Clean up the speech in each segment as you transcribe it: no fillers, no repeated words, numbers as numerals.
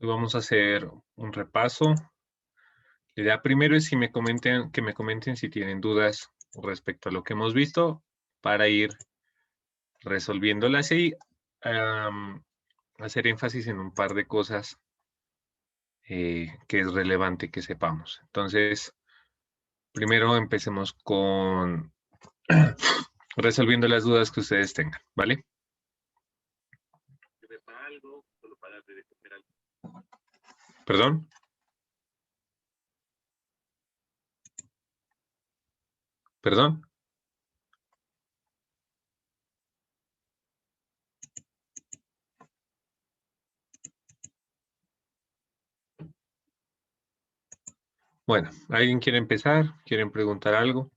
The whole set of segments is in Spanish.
Hoy vamos a hacer un repaso. La idea primero es que me comenten si tienen dudas respecto a lo que hemos visto para ir resolviéndolas y hacer énfasis en un par de cosas que es relevante que sepamos. Entonces, primero empecemos con resolviendo las dudas que ustedes tengan, ¿vale? ¿Perdón? ¿Perdón? Bueno, ¿alguien quiere empezar? ¿Quieren preguntar algo?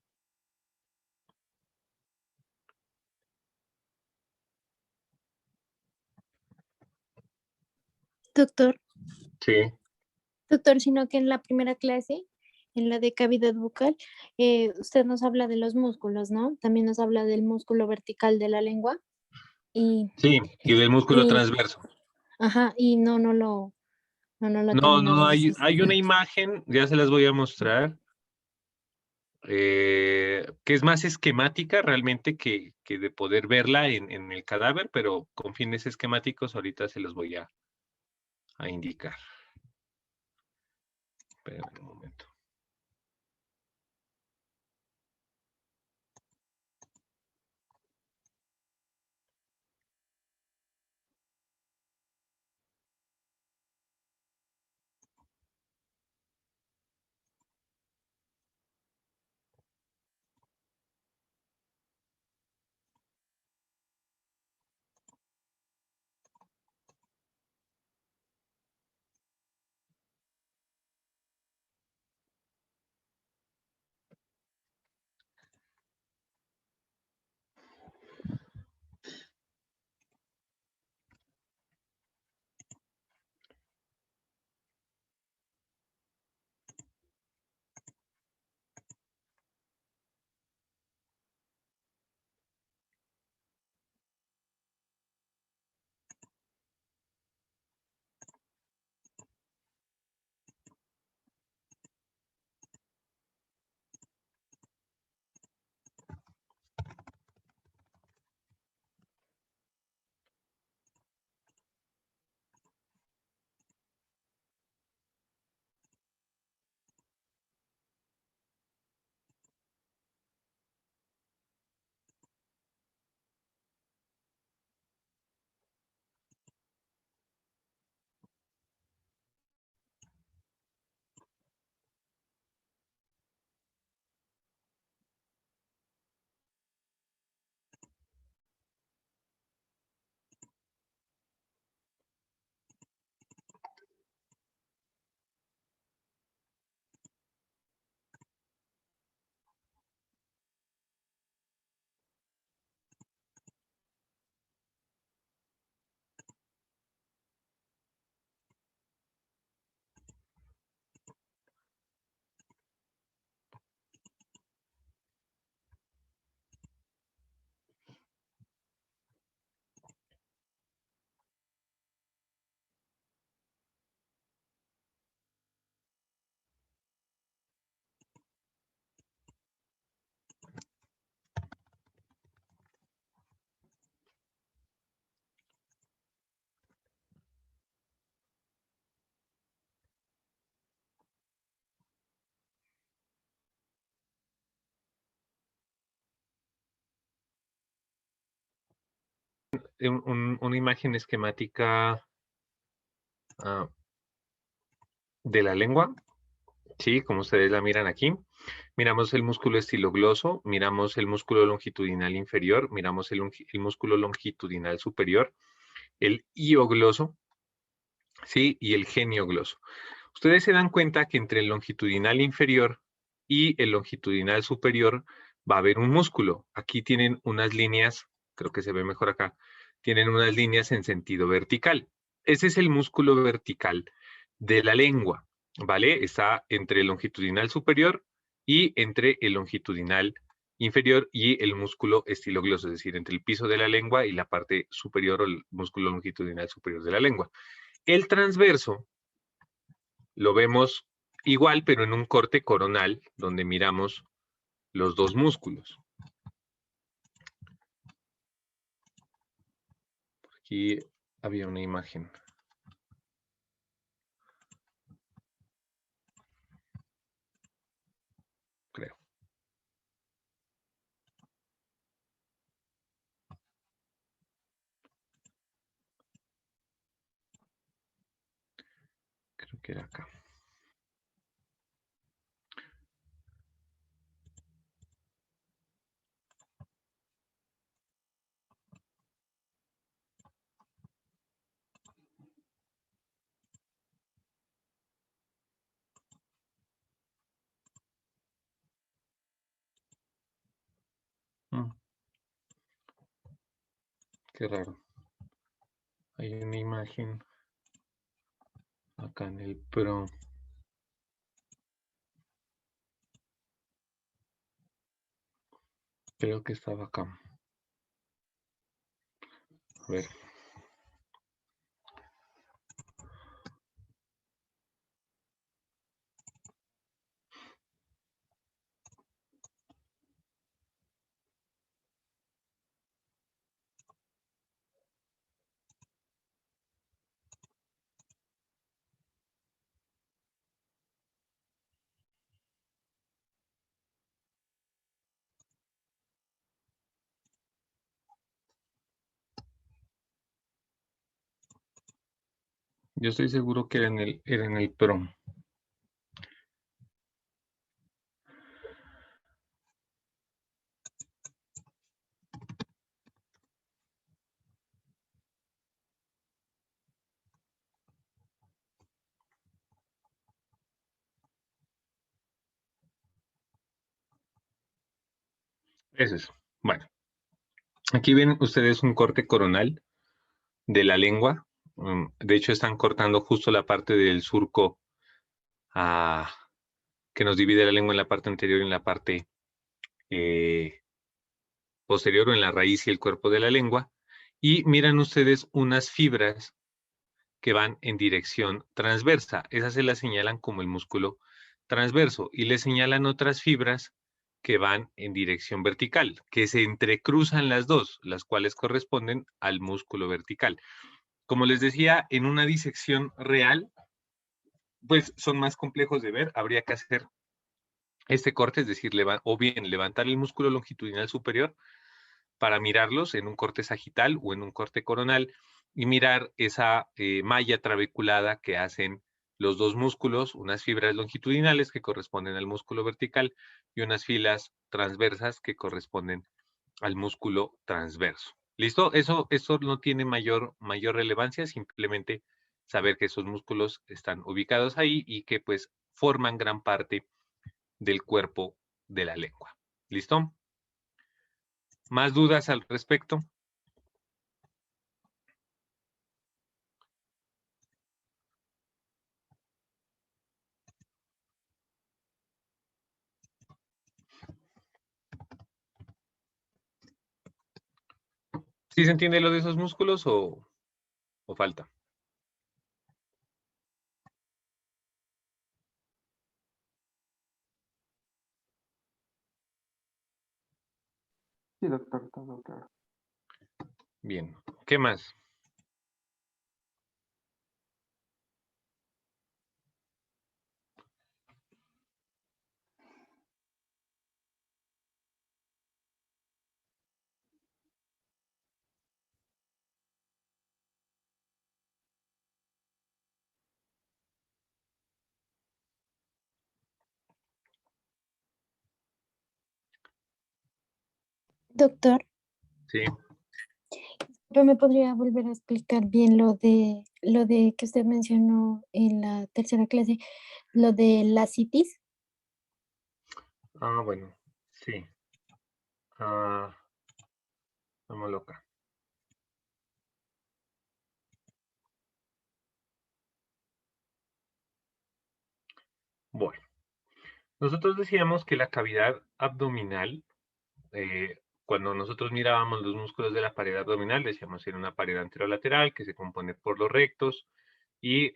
Doctor, Sí. sino que en la primera clase, en la de cavidad bucal, usted nos habla de los músculos, ¿no? También nos habla del músculo vertical de la lengua y, Sí, y del músculo y, transverso. ajá, y no lo No, termina no, de hay, decir. hay una imagen, ya se las voy a mostrar, que es más esquemática realmente que de poder verla en el cadáver, pero con fines esquemáticos ahorita se los voy a indicar. Espérenme un momento. Una imagen esquemática de la lengua, sí, como ustedes la miran aquí. Miramos el músculo estilogloso, miramos el músculo longitudinal inferior, miramos el músculo longitudinal superior, el hiogloso, sí, y el geniogloso. Ustedes se dan cuenta que entre el longitudinal inferior y el longitudinal superior va a haber un músculo. Aquí tienen unas líneas, creo que se ve mejor acá, tienen unas líneas en sentido vertical. Ese es el músculo vertical de la lengua, ¿vale? Está entre el longitudinal superior y entre el longitudinal inferior y el músculo estilogloso, es decir, entre el piso de la lengua y la parte superior o el músculo longitudinal superior de la lengua. El transverso lo vemos igual, pero en un corte coronal, donde miramos los dos músculos. Aquí había una imagen. Creo. Creo que era acá. Qué raro. Hay una imagen acá en el Pro. Creo que estaba acá. A ver. Yo estoy seguro que era en el Pro. Ese es. Bueno, aquí ven ustedes un corte coronal de la lengua. De hecho, están cortando justo la parte del surco que nos divide la lengua en la parte anterior y en la parte posterior o en la raíz y el cuerpo de la lengua. Y miran ustedes unas fibras que van en dirección transversa. Esas se las señalan como el músculo transverso y le señalan otras fibras que van en dirección vertical, que se entrecruzan las dos, las cuales corresponden al músculo vertical. Como les decía, en una disección real, pues son más complejos de ver, habría que hacer este corte, es decir, o bien levantar el músculo longitudinal superior para mirarlos en un corte sagital o en un corte coronal y mirar esa malla trabeculada que hacen los dos músculos, unas fibras longitudinales que corresponden al músculo vertical y unas filas transversas que corresponden al músculo transverso. ¿Listo? Eso no tiene mayor relevancia, simplemente saber que esos músculos están ubicados ahí y que pues forman gran parte del cuerpo de la lengua. ¿Listo? ¿Más dudas al respecto? ¿Sí se entiende lo de esos músculos o falta? Sí, doctor, todo claro. Bien. ¿Qué más? Doctor, Sí. ¿pero me podría volver a explicar bien lo de que usted mencionó en la tercera clase, lo de la citis? Ah, bueno. Sí. Ah, vamos loca. Bueno. Nosotros decíamos que la cavidad abdominal, cuando nosotros mirábamos los músculos de la pared abdominal, decíamos que era una pared anterolateral que se compone por los rectos y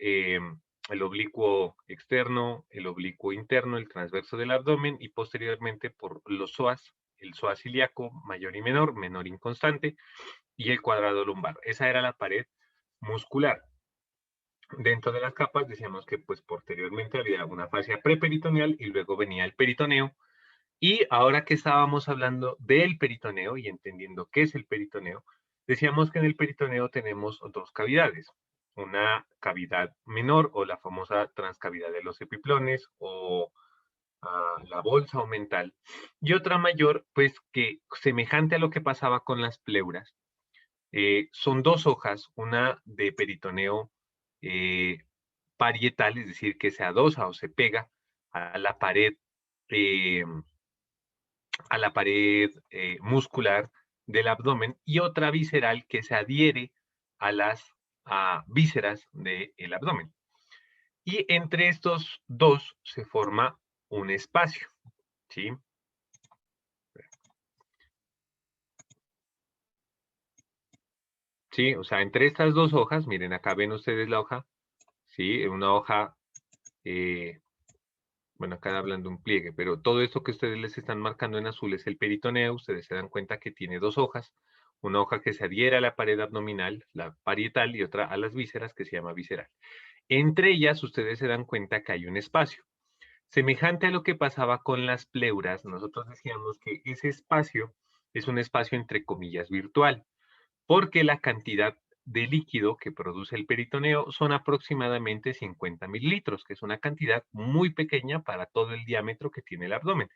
el oblicuo externo, el oblicuo interno, el transverso del abdomen y posteriormente por los psoas, el psoas ilíaco mayor y menor inconstante y el cuadrado lumbar. Esa era la pared muscular. Dentro de las capas decíamos que pues posteriormente había una fascia preperitoneal y luego venía el peritoneo. Y ahora que estábamos hablando del peritoneo y entendiendo qué es el peritoneo, decíamos que en el peritoneo tenemos dos cavidades. Una cavidad menor o la famosa transcavidad de los epiplones o la bolsa omental. Y otra mayor, pues que semejante a lo que pasaba con las pleuras, son dos hojas, una de peritoneo eh, parietal, es decir, que se adosa o se pega a la pared eh, muscular del abdomen y otra visceral que se adhiere a las vísceras del abdomen. Y entre estos dos se forma un espacio, ¿sí? Sí, o sea, entre estas dos hojas, miren, acá ven ustedes la hoja, ¿sí? Una hoja, bueno, acá hablan de un pliegue, pero todo esto que ustedes les están marcando en azul es el peritoneo. Ustedes se dan cuenta que tiene dos hojas, una hoja que se adhiere a la pared abdominal, la parietal, y otra a las vísceras, que se llama visceral. Entre ellas, ustedes se dan cuenta que hay un espacio. Semejante a lo que pasaba con las pleuras, nosotros decíamos que ese espacio es un espacio entre comillas virtual, porque la cantidad de líquido que produce el peritoneo son aproximadamente 50 mililitros, que es una cantidad muy pequeña para todo el diámetro que tiene el abdomen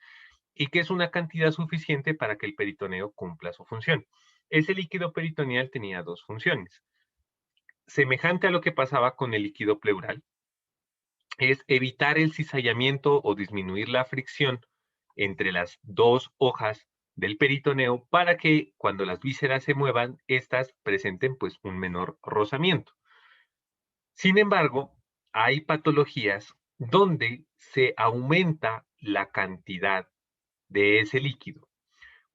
y que es una cantidad suficiente para que el peritoneo cumpla su función. Ese líquido peritoneal tenía dos funciones. Semejante a lo que pasaba con el líquido pleural, es evitar el cizallamiento o disminuir la fricción entre las dos hojas del peritoneo para que cuando las vísceras se muevan, éstas presenten pues un menor rozamiento. Sin embargo, hay patologías donde se aumenta la cantidad de ese líquido.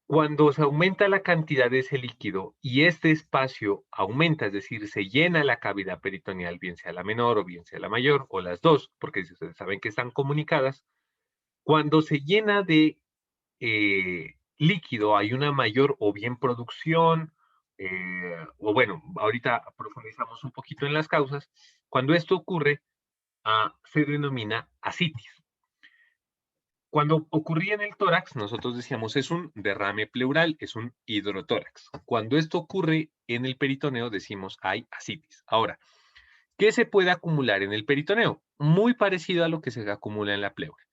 Cuando se aumenta la cantidad de ese líquido y este espacio aumenta, es decir, se llena la cavidad peritoneal, bien sea la menor o bien sea la mayor, o las dos, porque si ustedes saben que están comunicadas, cuando se llena de líquido hay una mayor o bien producción, o bueno, ahorita profundizamos un poquito en las causas. Cuando esto ocurre, se denomina ascitis. Cuando ocurría en el tórax, nosotros decíamos es un derrame pleural, es un hidrotórax. Cuando esto ocurre en el peritoneo, decimos hay ascitis. Ahora, ¿qué se puede acumular en el peritoneo? Muy parecido a lo que se acumula en la pleura.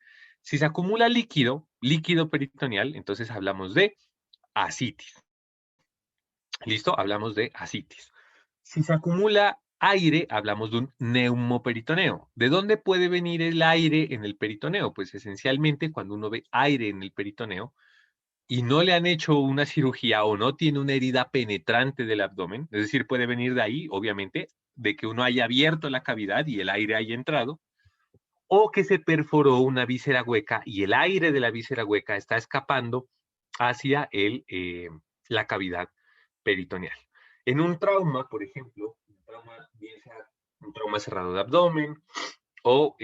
Si se acumula líquido, líquido peritoneal, entonces hablamos de ascitis. ¿Listo? Hablamos de ascitis. Si se acumula aire, hablamos de un neumoperitoneo. ¿De dónde puede venir el aire en el peritoneo? Pues esencialmente cuando uno ve aire en el peritoneo y no le han hecho una cirugía o no tiene una herida penetrante del abdomen, es decir, puede venir de ahí, obviamente, de que uno haya abierto la cavidad y el aire haya entrado, o que se perforó una víscera hueca y el aire de la víscera hueca está escapando hacia la cavidad peritoneal. En un trauma, por ejemplo, un trauma, bien sea un trauma cerrado de abdomen o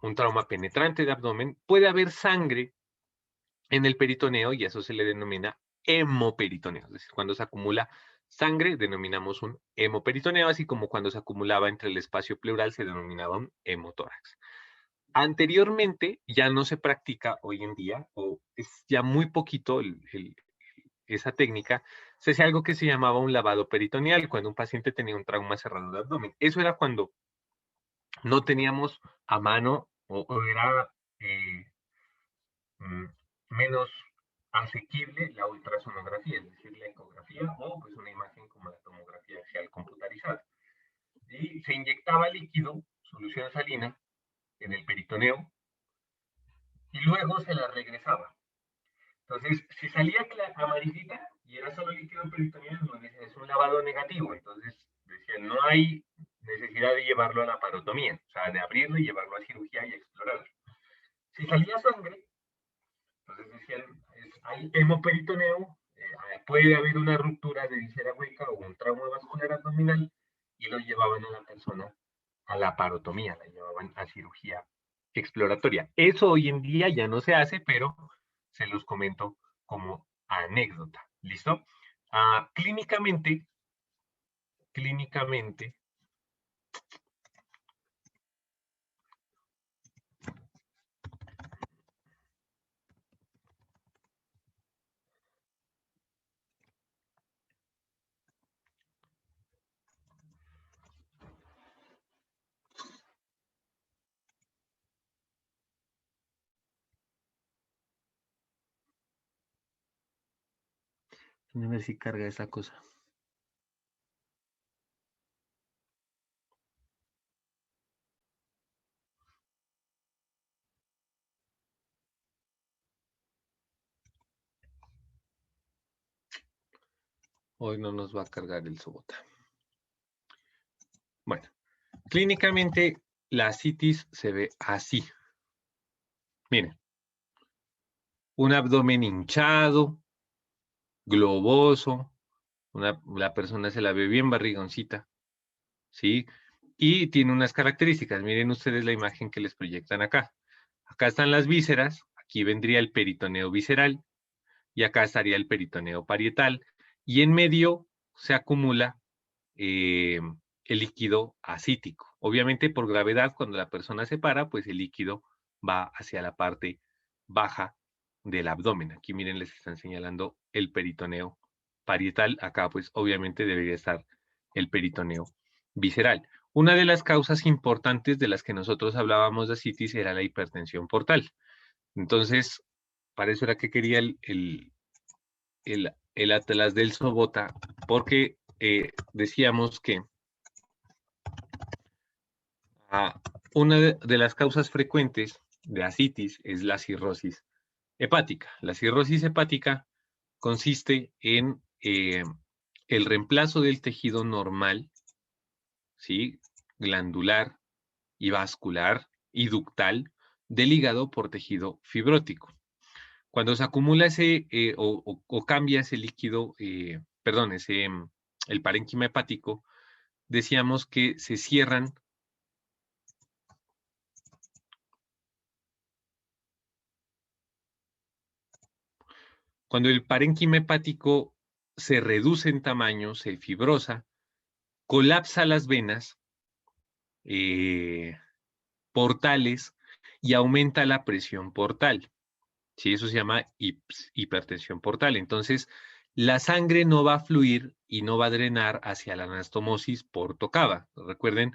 un trauma penetrante de abdomen, puede haber sangre en el peritoneo y eso se le denomina hemoperitoneo. Es decir, cuando se acumula sangre, denominamos un hemoperitoneo, así como cuando se acumulaba entre el espacio pleural se denominaba un hemotórax. Anteriormente ya no se practica hoy en día, o es ya muy poquito esa técnica, se hacía algo que se llamaba un lavado peritoneal, cuando un paciente tenía un trauma cerrado de abdomen. Eso era cuando no teníamos a mano o era mm, menos asequible la ultrasonografía, es decir, la ecografía o pues una imagen como la tomografía axial computarizada. Y se inyectaba líquido, solución salina, en el peritoneo y luego se la regresaba. Entonces, si salía amarillita y era solo líquido peritoneal, no es un lavado negativo. Entonces, decían, no hay necesidad de llevarlo a la parotomía, o sea, de abrirlo y llevarlo a cirugía y explorarlo. Si salía sangre, entonces decían, hay hemoperitoneo, puede haber una ruptura de viscera hueca o un trauma vascular abdominal y lo llevaban a la persona a la parotomía, la llevaban a cirugía exploratoria. Eso hoy en día ya no se hace, pero se los comento como anécdota. ¿Listo? Clínicamente, a ver si carga esa cosa. Hoy no nos va a cargar el Sobota. Bueno, clínicamente la ascitis se ve así. Miren, un abdomen hinchado, globoso, la persona se la ve bien barrigoncita, ¿sí? Y tiene unas características. Miren ustedes la imagen que les proyectan acá. Acá están las vísceras, aquí vendría el peritoneo visceral y acá estaría el peritoneo parietal y en medio se acumula el líquido ascítico. Obviamente por gravedad, cuando la persona se para, pues el líquido va hacia la parte baja del abdomen. Aquí miren, les están señalando el peritoneo parietal. Acá pues obviamente debería estar el peritoneo visceral. Una de las causas importantes de las que nosotros hablábamos de ascitis era la hipertensión portal. Entonces, para eso era que quería el atlas del Sobota, porque decíamos que una de las causas frecuentes de ascitis es la cirrosis hepática. La cirrosis hepática consiste en el reemplazo del tejido normal, ¿sí? Glandular y vascular y ductal del hígado por tejido fibrótico. Cuando se acumula ese o cambia ese líquido, perdón, el parénquima hepático, decíamos que se cierran. Cuando el parénquima hepático se reduce en tamaño, se fibrosa, colapsa las venas portales y aumenta la presión portal. ¿Sí? Eso se llama hipertensión portal. Entonces, la sangre no va a fluir y no va a drenar hacia la anastomosis portocava. Recuerden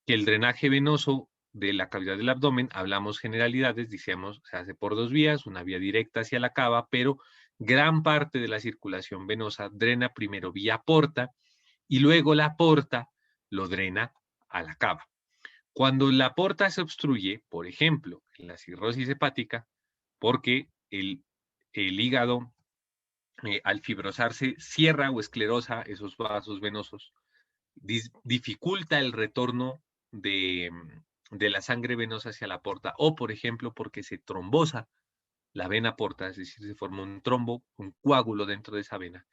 que el drenaje venoso de la cavidad del abdomen, hablamos generalidades, decíamos, se hace por dos vías, una vía directa hacia la cava, pero gran parte de la circulación venosa drena primero vía porta y luego la porta lo drena a la cava. Cuando la porta se obstruye, por ejemplo, en la cirrosis hepática, porque el hígado al fibrosarse cierra o esclerosa esos vasos venosos, dificulta el retorno de la sangre venosa hacia la porta, o por ejemplo porque se trombosa la vena porta, es decir, se forma un trombo, un coágulo dentro de esa vena,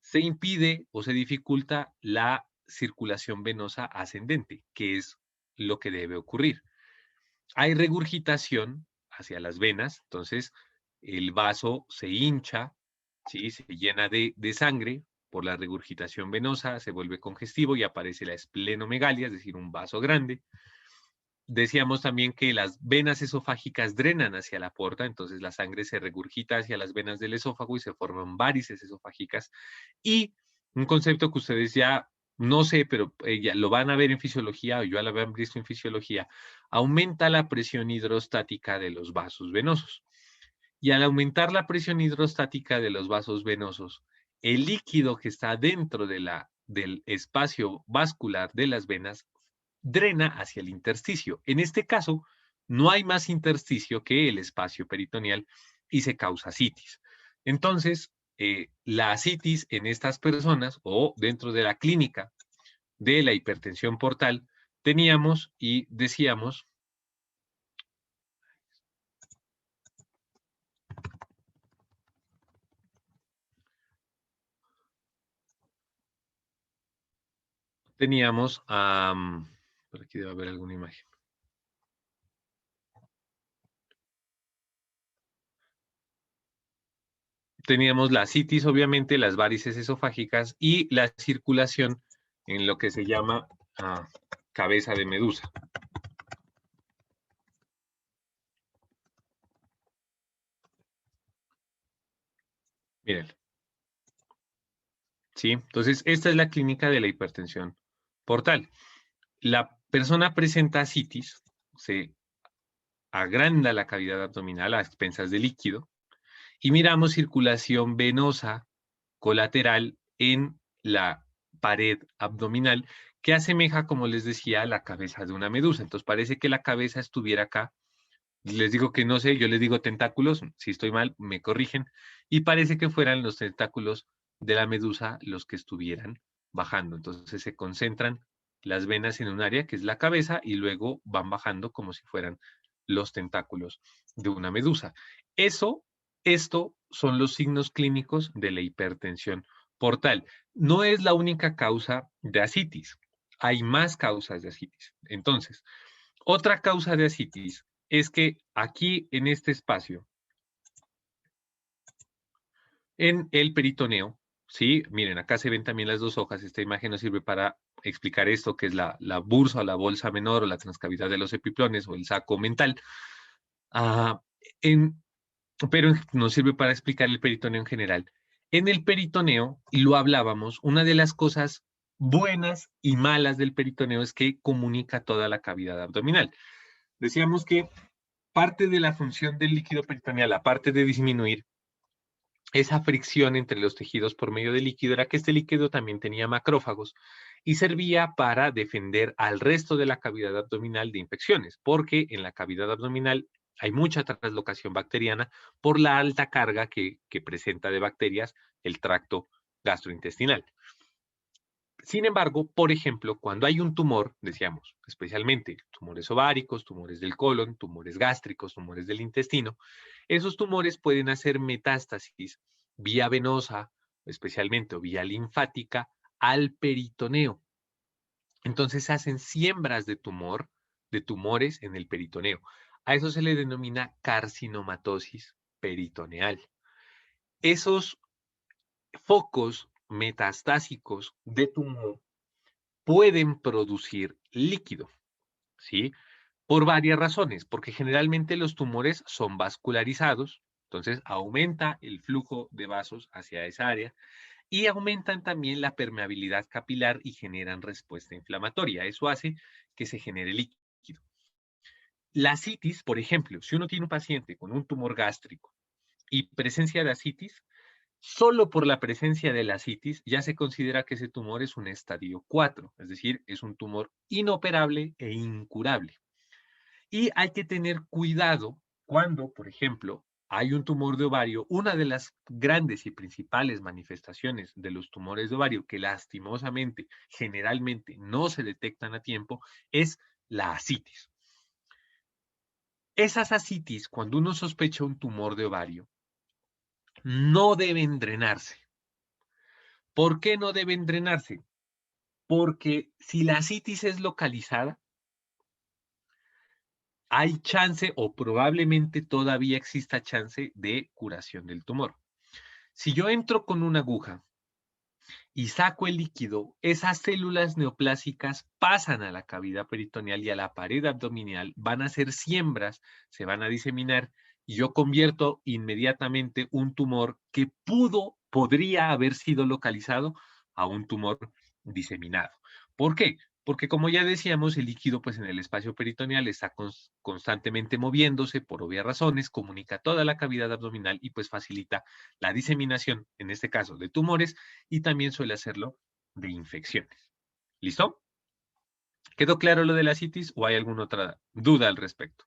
se impide o se dificulta la circulación venosa ascendente, que es lo que debe ocurrir. Hay regurgitación hacia las venas, entonces el vaso se hincha, ¿sí? Se llena de sangre por la regurgitación venosa, se vuelve congestivo y aparece la esplenomegalia, es decir, un vaso grande. Decíamos también que las venas esofágicas drenan hacia la porta, entonces la sangre se regurgita hacia las venas del esófago y se forman varices esofágicas. Y un concepto que ustedes ya no sé, pero ya lo van a ver en fisiología, o ya lo han visto en fisiología, aumenta la presión hidrostática de los vasos venosos. Y al aumentar la presión hidrostática de los vasos venosos, el líquido que está dentro del espacio vascular de las venas drena hacia el intersticio. En este caso, no hay más intersticio que el espacio peritoneal y se causa ascitis. Entonces, la ascitis en estas personas o dentro de la clínica de la hipertensión portal, teníamos y decíamos Por aquí debe haber alguna imagen. Teníamos la citis, obviamente, las varices esofágicas y la circulación en lo que se llama cabeza de medusa. Miren. ¿Sí? Entonces, esta es la clínica de la hipertensión portal. La persona presenta citis, se agranda la cavidad abdominal a expensas de líquido y miramos circulación venosa colateral en la pared abdominal que asemeja, como les decía, la cabeza de una medusa. Entonces parece que la cabeza estuviera acá. Les digo que no sé, yo les digo tentáculos, si estoy mal, me corrigen, y parece que fueran los tentáculos de la medusa los que estuvieran bajando. Entonces se concentran las venas en un área que es la cabeza y luego van bajando como si fueran los tentáculos de una medusa. Esto son los signos clínicos de la hipertensión portal. No es la única causa de ascitis. Hay más causas de ascitis. Entonces, otra causa de ascitis es que aquí en este espacio, en el peritoneo, ¿sí? Miren, acá se ven también las dos hojas. Esta imagen nos sirve para explicar esto, que es la bursa o la bolsa menor o la transcavidad de los epiplones o el saco mental. Ah, pero nos sirve para explicar el peritoneo en general. En el peritoneo, y lo hablábamos, una de las cosas buenas y malas del peritoneo es que comunica toda la cavidad abdominal. Decíamos que parte de la función del líquido peritoneal, aparte de disminuir esa fricción entre los tejidos por medio del líquido, era que este líquido también tenía macrófagos y servía para defender al resto de la cavidad abdominal de infecciones, porque en la cavidad abdominal hay mucha translocación bacteriana por la alta carga que presenta de bacterias el tracto gastrointestinal. Sin embargo, por ejemplo, cuando hay un tumor, decíamos, especialmente tumores ováricos, tumores del colon, tumores gástricos, tumores del intestino, esos tumores pueden hacer metástasis vía venosa, especialmente o vía linfática, al peritoneo. Entonces hacen siembras de tumores en el peritoneo. A eso se le denomina carcinomatosis peritoneal. Esos focos metastásicos de tumor pueden producir líquido, ¿sí? Por varias razones, porque generalmente los tumores son vascularizados, entonces aumenta el flujo de vasos hacia esa área y aumentan también la permeabilidad capilar y generan respuesta inflamatoria. Eso hace que se genere líquido. La ascitis, por ejemplo, si uno tiene un paciente con un tumor gástrico y presencia de ascitis, solo por la presencia de la ascitis ya se considera que ese tumor es un estadio 4, es decir, es un tumor inoperable e incurable. Y hay que tener cuidado cuando, por ejemplo, hay un tumor de ovario. Una de las grandes y principales manifestaciones de los tumores de ovario que lastimosamente generalmente no se detectan a tiempo es la ascitis. Esas ascitis, cuando uno sospecha un tumor de ovario, no deben drenarse. ¿Por qué no deben drenarse? Porque si la ascitis es localizada, hay chance o probablemente todavía exista chance de curación del tumor. Si yo entro con una aguja y saco el líquido, esas células neoplásicas pasan a la cavidad peritoneal y a la pared abdominal, van a hacer siembras, se van a diseminar y yo convierto inmediatamente un tumor que podría haber sido localizado a un tumor diseminado. ¿Por qué? Porque como ya decíamos, el líquido pues en el espacio peritoneal está constantemente moviéndose por obvias razones, comunica toda la cavidad abdominal y pues facilita la diseminación, en este caso, de tumores y también suele hacerlo de infecciones. ¿Listo? ¿Quedó claro lo de la citis o hay alguna otra duda al respecto?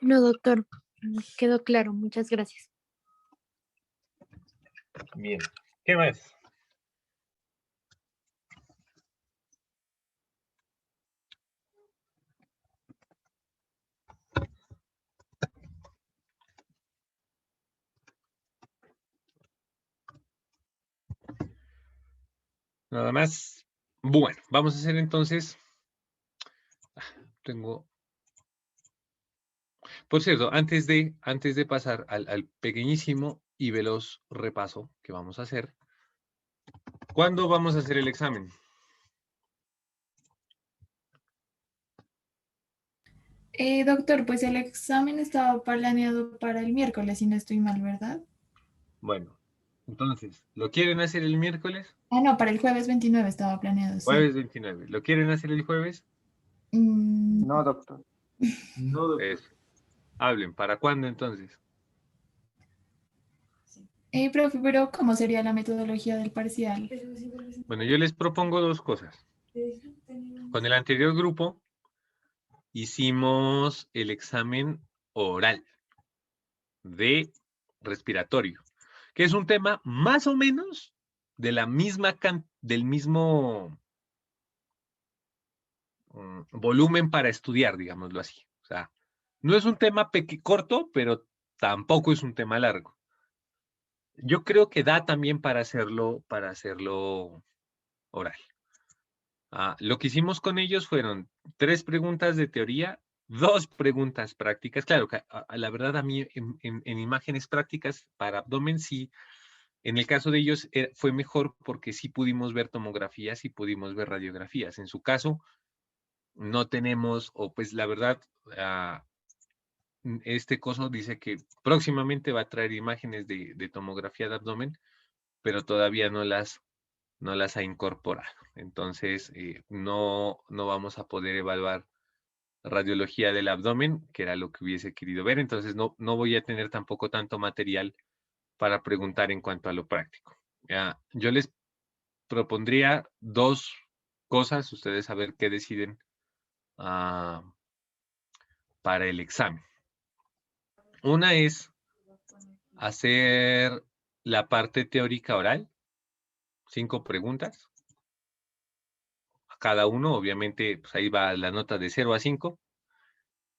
No, doctor, quedó claro. Muchas gracias. Bien. ¿Qué más? Nada más. Bueno, vamos a hacer entonces. Por cierto, antes de pasar al pequeñísimo y veloz repaso que vamos a hacer, ¿cuándo vamos a hacer el examen? Doctor, pues el examen estaba planeado para el miércoles, si no estoy mal, ¿verdad? Bueno, entonces, ¿lo quieren hacer el miércoles? Ah, no, para el jueves 29 estaba planeado, sí. Jueves 29. ¿Lo quieren hacer el jueves? No, doctor. No. Eso. Hablen, ¿para cuándo entonces? Profe, pero ¿cómo sería la metodología del parcial? Bueno, yo les propongo dos cosas. Con el anterior grupo hicimos el examen oral de respiratorio, que es un tema más o menos de la misma del mismo volumen para estudiar, digámoslo así. O sea, no es un tema corto, pero tampoco es un tema largo. Yo creo que da también para hacerlo oral. Lo que hicimos con ellos fueron 3 preguntas de teoría, 2 preguntas prácticas. Claro, la verdad a mí en imágenes prácticas para abdomen sí, en el caso de ellos fue mejor porque sí pudimos ver tomografías y pudimos ver radiografías. En su caso no tenemos, o pues la verdad, este coso dice que próximamente va a traer imágenes de tomografía de abdomen, pero todavía no las ha incorporado. Entonces, no vamos a poder evaluar radiología del abdomen, que era lo que hubiese querido ver. Entonces, no voy a tener tampoco tanto material para preguntar en cuanto a lo práctico. Yo les propondría 2 cosas, ustedes a ver qué deciden para el examen. Una es hacer la parte teórica oral, 5 preguntas. Cada uno, obviamente, pues ahí va la nota de 0 a 5.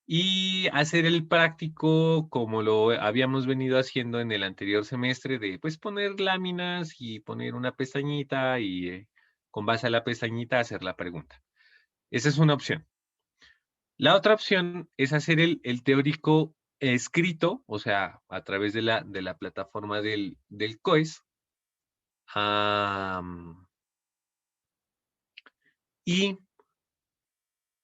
Y hacer el práctico como lo habíamos venido haciendo en el anterior semestre de pues poner láminas y poner una pestañita y con base a la pestañita hacer la pregunta. Esa es una opción. La otra opción es hacer el teórico escrito, o sea, a través de la plataforma del COES. Y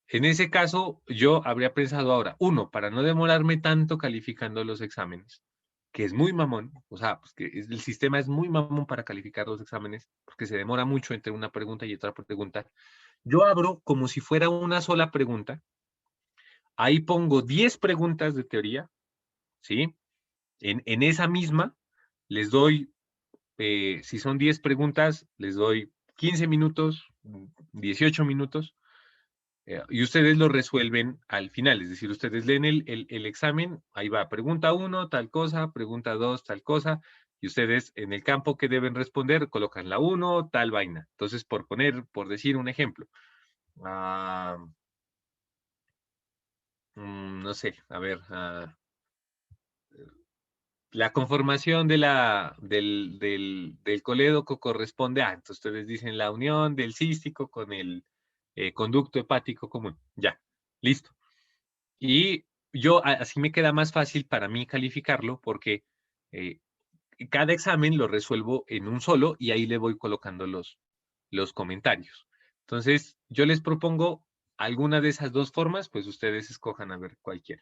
en ese caso, yo habría pensado ahora, uno, para no demorarme tanto calificando los exámenes, que es muy mamón, o sea, pues que el sistema es muy mamón para calificar los exámenes, porque se demora mucho entre una pregunta y otra pregunta. Yo abro como si fuera una sola pregunta, ahí pongo 10 preguntas de teoría, ¿sí? En esa misma les doy, si son 10 preguntas, les doy 15 minutos, 18 minutos, y ustedes lo resuelven al final, es decir, ustedes leen el examen, ahí va, pregunta 1, tal cosa, pregunta 2, tal cosa, y ustedes en el campo que deben responder colocan la 1, tal vaina. Entonces, por decir un ejemplo, no sé, a ver, la conformación del colédoco corresponde a, entonces ustedes dicen la unión del cístico con el conducto hepático común, ya, listo. Y yo, así me queda más fácil para mí calificarlo porque cada examen lo resuelvo en un solo y ahí le voy colocando los comentarios. Entonces, yo les propongo alguna de esas dos formas, pues ustedes escojan a ver cualquiera.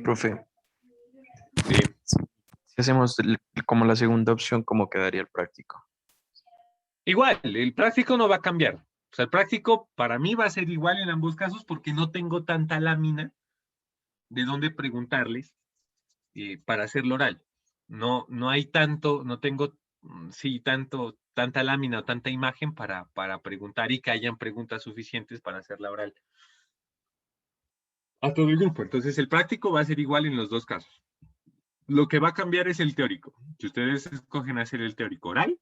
Profe, Sí. si hacemos como la segunda opción, ¿cómo quedaría el práctico? Igual, el práctico no va a cambiar. O sea, el práctico para mí va a ser igual en ambos casos porque no tengo tanta lámina de dónde preguntarles para hacerlo oral. No hay tanto, no tengo, sí, tanta lámina o tanta imagen para preguntar y que hayan preguntas suficientes para hacerla oral a todo el grupo. Entonces, el práctico va a ser igual en los dos casos. Lo que va a cambiar es el teórico. Si ustedes escogen hacer el teórico oral,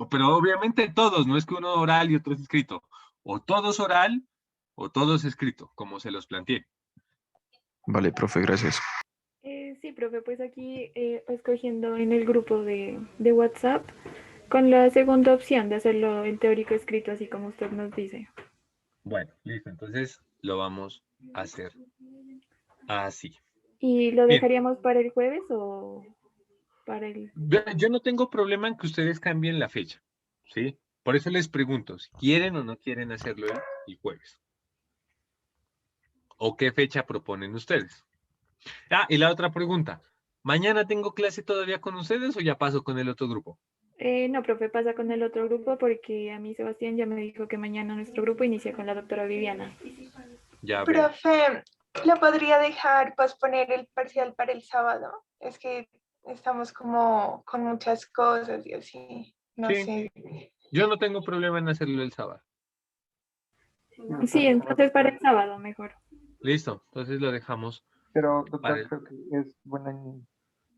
pero obviamente todos, no es que uno oral y otro es escrito. O todos oral o todos escrito, como se los planteé. Vale, profe, gracias. Sí, profe, pues aquí escogiendo en el grupo de WhatsApp con la segunda opción de hacerlo el teórico escrito así como usted nos dice. Bueno, listo. Entonces lo vamos a hacer así. ¿Y lo Bien, dejaríamos para el jueves o para el...? yo no tengo problema en que ustedes cambien la fecha, ¿sí? Por eso les pregunto si quieren o no quieren hacerlo el jueves. ¿O qué fecha proponen ustedes? Ah, y la otra pregunta. ¿Mañana tengo clase todavía con ustedes o ya paso con el otro grupo? No, profe, pasa con el otro grupo porque a mí Sebastián ya me dijo que mañana nuestro grupo inicia con la doctora Viviana. Ya veo. Profe, ¿lo podría dejar posponer el parcial para el sábado? Es que estamos como con muchas cosas y así, no Sí, sé. yo no tengo problema en hacerlo el sábado. Sí, entonces para el sábado mejor. Listo, entonces lo dejamos Pero, para doctor, el... creo que es bueno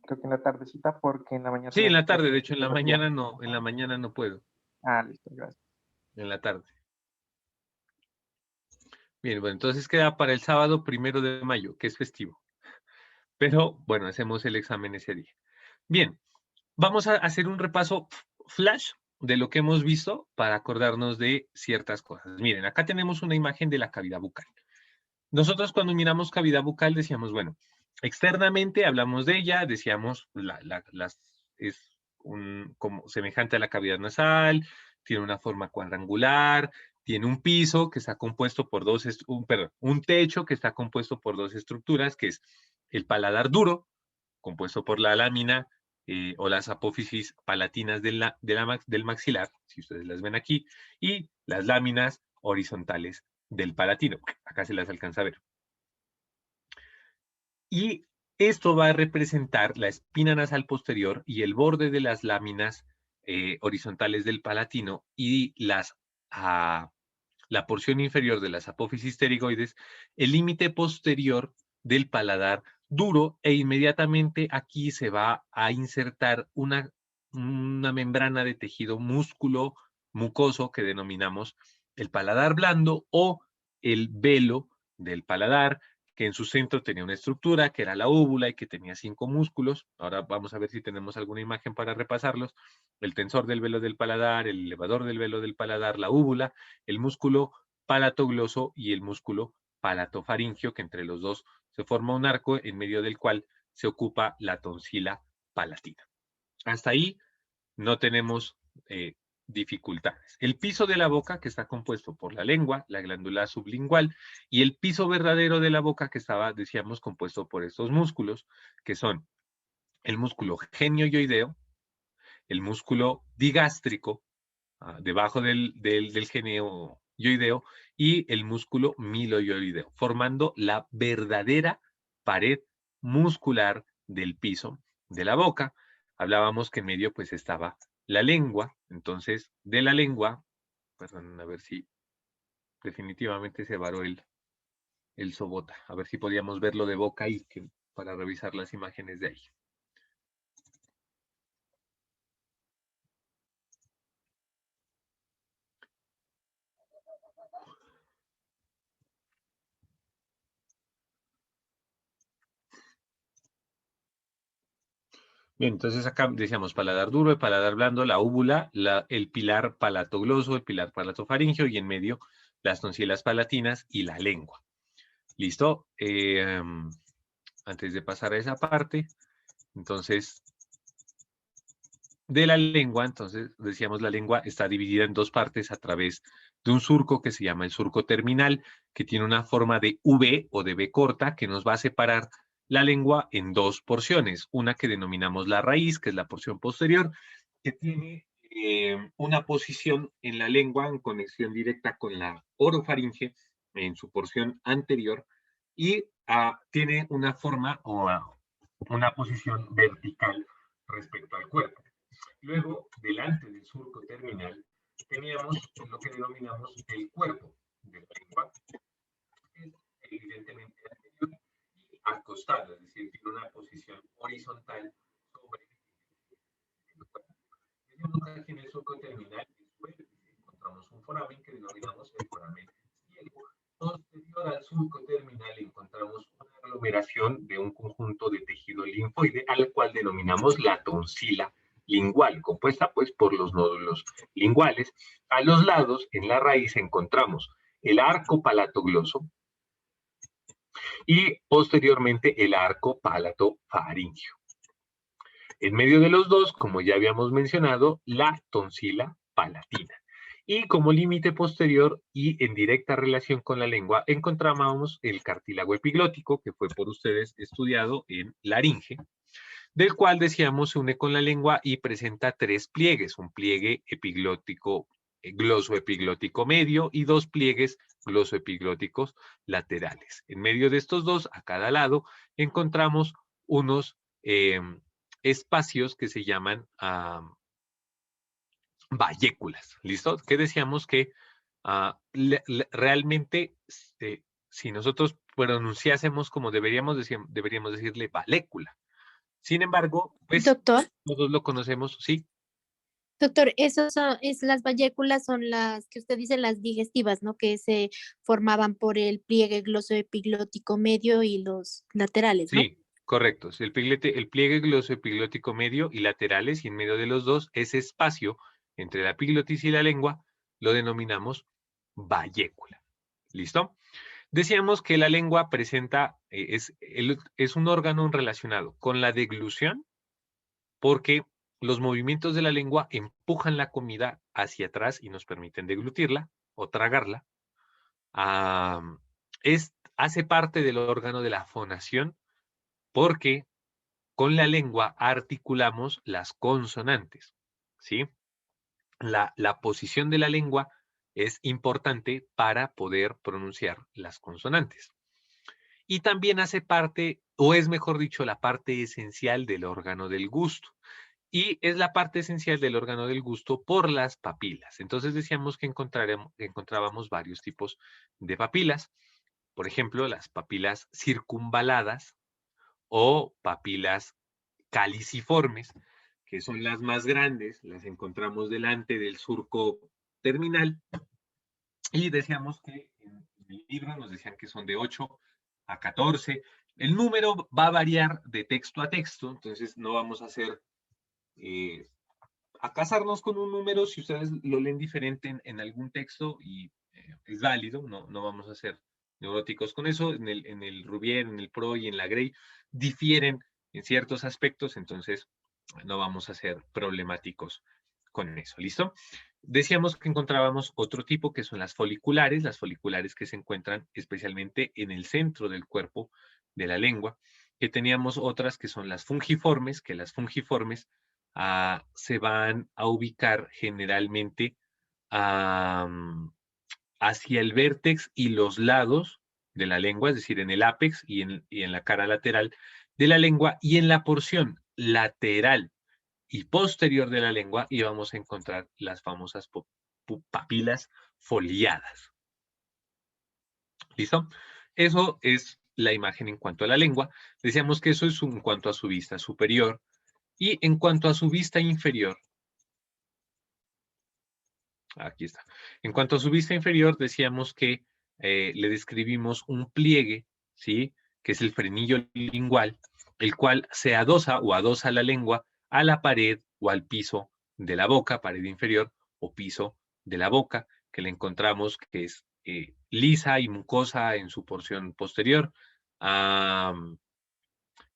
creo que en la tardecita porque en la mañana Sí, en tenemos la clase tarde, de de hecho en la fisiología. mañana no, en la mañana no puedo, Ah, listo, gracias. en la tarde. Bien, bueno, entonces queda para el sábado 1 de mayo, que es festivo. Pero bueno, hacemos el examen ese día. Bien, vamos a hacer un repaso flash de lo que hemos visto para acordarnos de ciertas cosas. Miren, acá tenemos una imagen de la cavidad bucal. Nosotros cuando miramos cavidad bucal decíamos, bueno, externamente hablamos de ella, decíamos, es como semejante a la cavidad nasal, tiene una forma cuadrangular, tiene un piso que está compuesto por un techo que está compuesto por dos estructuras, que es el paladar duro, compuesto por la lámina o las apófisis palatinas del maxilar, si ustedes las ven aquí, y las láminas horizontales del palatino. Acá se las alcanza a ver. Y esto va a representar la espina nasal posterior y el borde de las láminas horizontales del palatino y la porción inferior de las apófisis pterigoides, el límite posterior del paladar duro, e inmediatamente aquí se va a insertar una membrana de tejido músculo mucoso que denominamos el paladar blando o el velo del paladar, que en su centro tenía una estructura que era la úvula y que tenía 5 músculos. Ahora vamos a ver si tenemos alguna imagen para repasarlos. El tensor del velo del paladar, el elevador del velo del paladar, la úvula, el músculo palatogloso y el músculo palatofaringio, que entre los dos se forma un arco en medio del cual se ocupa la tonsila palatina. Hasta ahí no tenemos dificultades. El piso de la boca, que está compuesto por la lengua, la glándula sublingual, y el piso verdadero de la boca, que estaba, decíamos, compuesto por estos músculos, que son el músculo genioioideo, el músculo digástrico, debajo del genioideo, y el músculo miloioideo, formando la verdadera pared muscular del piso de la boca. Hablábamos que en medio pues estaba la lengua, entonces de la lengua, perdón, a ver si definitivamente se varó el sobota, a ver si podíamos verlo de boca ahí, para revisar las imágenes de ahí. Bien, entonces acá decíamos paladar duro, el paladar blando, la úvula, el pilar palatogloso, el pilar palatofaringio y en medio las tonsilas palatinas y la lengua. ¿Listo? Antes de pasar a esa parte, entonces, de la lengua, entonces decíamos la lengua está dividida en dos partes a través de un surco que se llama el surco terminal, que tiene una forma de V o de V corta que nos va a separar la lengua en dos porciones, una que denominamos la raíz, que es la porción posterior, que tiene una posición en la lengua en conexión directa con la orofaringe en su porción anterior y tiene una forma o una posición vertical respecto al cuerpo. Luego, delante del surco terminal, teníamos lo que denominamos el cuerpo de la lengua, evidentemente anterior y acostado, es decir, tiene una posición horizontal sobre el cuerpo. Tenemos aquí en el surco terminal encontramos un foramen que denominamos el foramen ciego. Posterior al surco terminal encontramos un aglomeración de un conjunto de tejido linfoide al cual denominamos la tonsila lingual, compuesta pues por los nódulos linguales. A los lados, en la raíz, encontramos el arco palatogloso y posteriormente el arco palato-faríngeo. En medio de los dos, como ya habíamos mencionado, la tonsila palatina. Y como límite posterior y en directa relación con la lengua, encontrábamos el cartílago epiglótico, que fue por ustedes estudiado en laringe, del cual decíamos se une con la lengua y presenta 3 pliegues, un pliegue epiglótico, glosoepiglótico medio y 2 pliegues glosoepiglóticos laterales. En medio de estos dos, a cada lado, encontramos unos espacios que se llaman valléculas, ¿listo? Que decíamos que realmente si nosotros pronunciásemos como deberíamos decirle valécula. Sin embargo, pues Doctor, todos lo conocemos, ¿sí? doctor, las valléculas son las que usted dice las digestivas, ¿no? Que se formaban por el pliegue glosoepiglótico medio y los laterales, ¿no? Sí, correcto. Sí, el pliegue glosoepiglótico medio y laterales, y en medio de los dos, ese espacio entre la epiglotis y la lengua, lo denominamos vallécula. ¿Listo? Decíamos que la lengua presenta, es un órgano relacionado con la deglución, porque los movimientos de la lengua empujan la comida hacia atrás y nos permiten deglutirla o tragarla. Hace parte del órgano de la fonación, porque con la lengua articulamos las consonantes, ¿sí? La posición de la lengua es importante para poder pronunciar las consonantes. Y también hace parte, o es mejor dicho, la parte esencial del órgano del gusto. Y es la parte esencial del órgano del gusto por las papilas. Entonces decíamos que encontrábamos varios tipos de papilas. Por ejemplo, las papilas circunvaladas o papilas caliciformes, que son las más grandes, las encontramos delante del surco terminal. Y decíamos que en el libro nos decían que son de 8 a 14. El número va a variar de texto a texto, entonces no vamos a hacer a casarnos con un número si ustedes lo leen diferente en algún texto y es válido, no vamos a ser neuróticos con eso. En el Rubier, en el Pro y en la Grey difieren en ciertos aspectos, entonces no vamos a ser problemáticos con eso, ¿listo? Decíamos que encontrábamos otro tipo que son las foliculares que se encuentran especialmente en el centro del cuerpo de la lengua, que teníamos otras que son las fungiformes, que las fungiformes se van a ubicar generalmente hacia el vértex y los lados de la lengua, es decir, en el ápex y en la cara lateral de la lengua, y en la porción lateral y posterior de la lengua íbamos a encontrar las famosas papilas foliadas. ¿Listo? Eso es la imagen en cuanto a la lengua. Decíamos que eso es en cuanto a su vista superior. Y en cuanto a su vista inferior, aquí está. En cuanto a su vista inferior, decíamos que le describimos un pliegue, ¿sí? Que es el frenillo lingual, el cual se adosa o adosa la lengua a la pared o al piso de la boca, pared inferior o piso de la boca, que le encontramos que es lisa y mucosa en su porción posterior.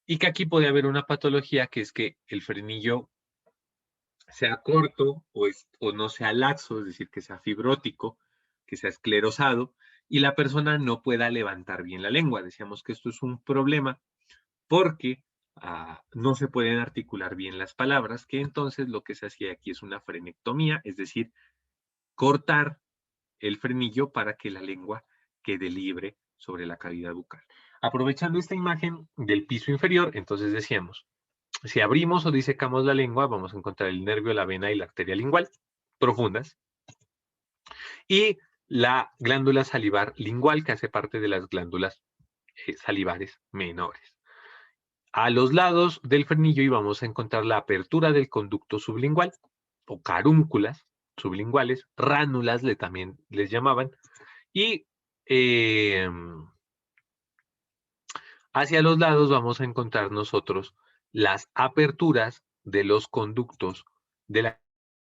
Y que aquí puede haber una patología que es que el frenillo sea corto o no sea laxo, es decir, que sea fibrótico, que sea esclerosado, y la persona no pueda levantar bien la lengua. Decíamos que esto es un problema porque no se pueden articular bien las palabras, que entonces lo que se hacía aquí es una frenectomía, es decir, cortar el frenillo para que la lengua quede libre sobre la cavidad bucal. Aprovechando esta imagen del piso inferior, entonces decíamos, si abrimos o disecamos la lengua, vamos a encontrar el nervio, la vena y la arteria lingual profundas. Y la glándula salivar lingual, que hace parte de las glándulas salivares menores. A los lados del frenillo íbamos a encontrar la apertura del conducto sublingual, o carúnculas sublinguales, ránulas también les llamaban. Y Hacia los lados vamos a encontrar nosotros las aperturas de los conductos de la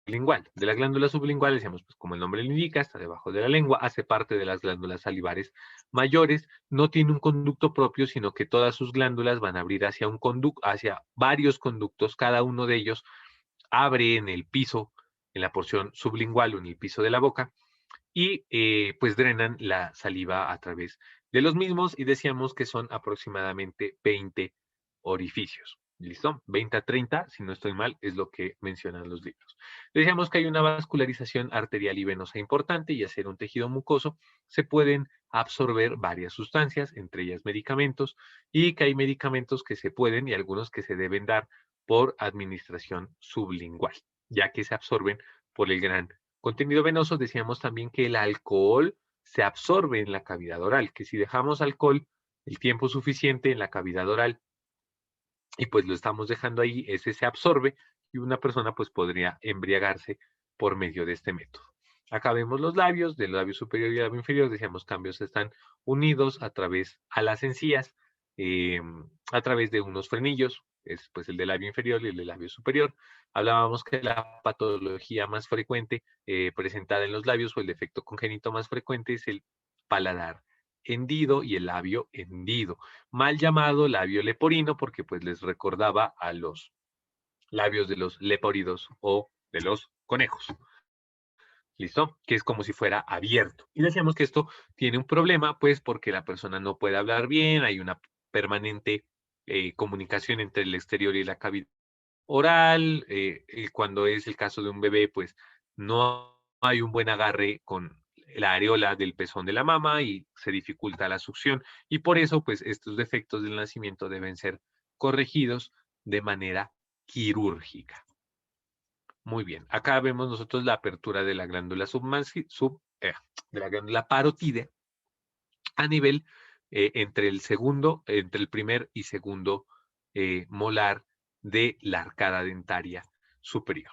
lingual. De la glándula sublingual, decíamos, pues como el nombre lo indica, está debajo de la lengua, hace parte de las glándulas salivares mayores, no tiene un conducto propio, sino que todas sus glándulas van a abrir hacia un conducto, hacia varios conductos, cada uno de ellos abre en el piso, en la porción sublingual o en el piso de la boca, y pues drenan la saliva a través de los mismos, y decíamos que son aproximadamente 20 orificios. ¿Listo? 20 a 30, si no estoy mal, es lo que mencionan los libros. Decíamos que hay una vascularización arterial y venosa importante, y hacer un tejido mucoso se pueden absorber varias sustancias, entre ellas medicamentos, y que hay medicamentos que se pueden y algunos que se deben dar por administración sublingual, ya que se absorben por el gran contenido venoso. Decíamos también que el alcohol se absorbe en la cavidad oral, que si dejamos alcohol el tiempo suficiente en la cavidad oral y pues lo estamos dejando ahí, ese se absorbe y una persona pues podría embriagarse por medio de este método. Acá vemos los labios, del labio superior y el labio inferior, decíamos cambios están unidos a través a las encías, a través de unos frenillos, es pues el del labio inferior y el del labio superior. Hablábamos que la patología más frecuente presentada en los labios o el defecto congénito más frecuente es el paladar hendido y el labio hendido, mal llamado labio leporino porque pues les recordaba a los labios de los lepóridos o de los conejos. ¿Listo? Que es como si fuera abierto. Y decíamos que esto tiene un problema, pues, porque la persona no puede hablar bien, hay una permanente comunicación entre el exterior y la cavidad oral. Cuando es el caso de un bebé, pues, no hay un buen agarre con la areola del pezón de la mama y se dificulta la succión. Y por eso, pues, estos defectos del nacimiento deben ser corregidos de manera quirúrgica. Muy bien, acá vemos nosotros la apertura de la glándula de la glándula parótide a nivel entre el primer y segundo molar de la arcada dentaria superior.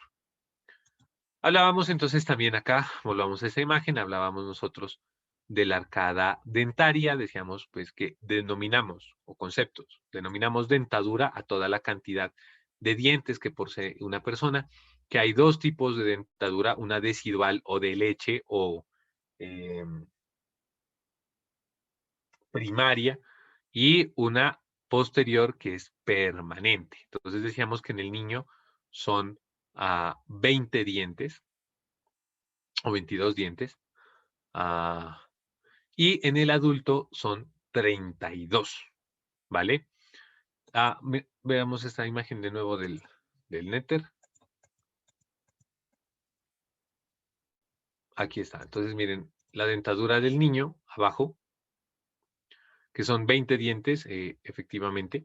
Hablábamos entonces también acá, volvamos a esa imagen, hablábamos nosotros de la arcada dentaria, decíamos pues que denominamos, o conceptos, denominamos dentadura a toda la cantidad de dientes que posee una persona, que hay dos tipos de dentadura, una decidual o de leche o primaria, y una posterior que es permanente. Entonces decíamos que en el niño son 20 dientes o 22 dientes, y en el adulto son 32, ¿vale? Veamos esta imagen de nuevo del néter. Aquí está. Entonces, miren, la dentadura del niño, abajo, que son 20 dientes, efectivamente.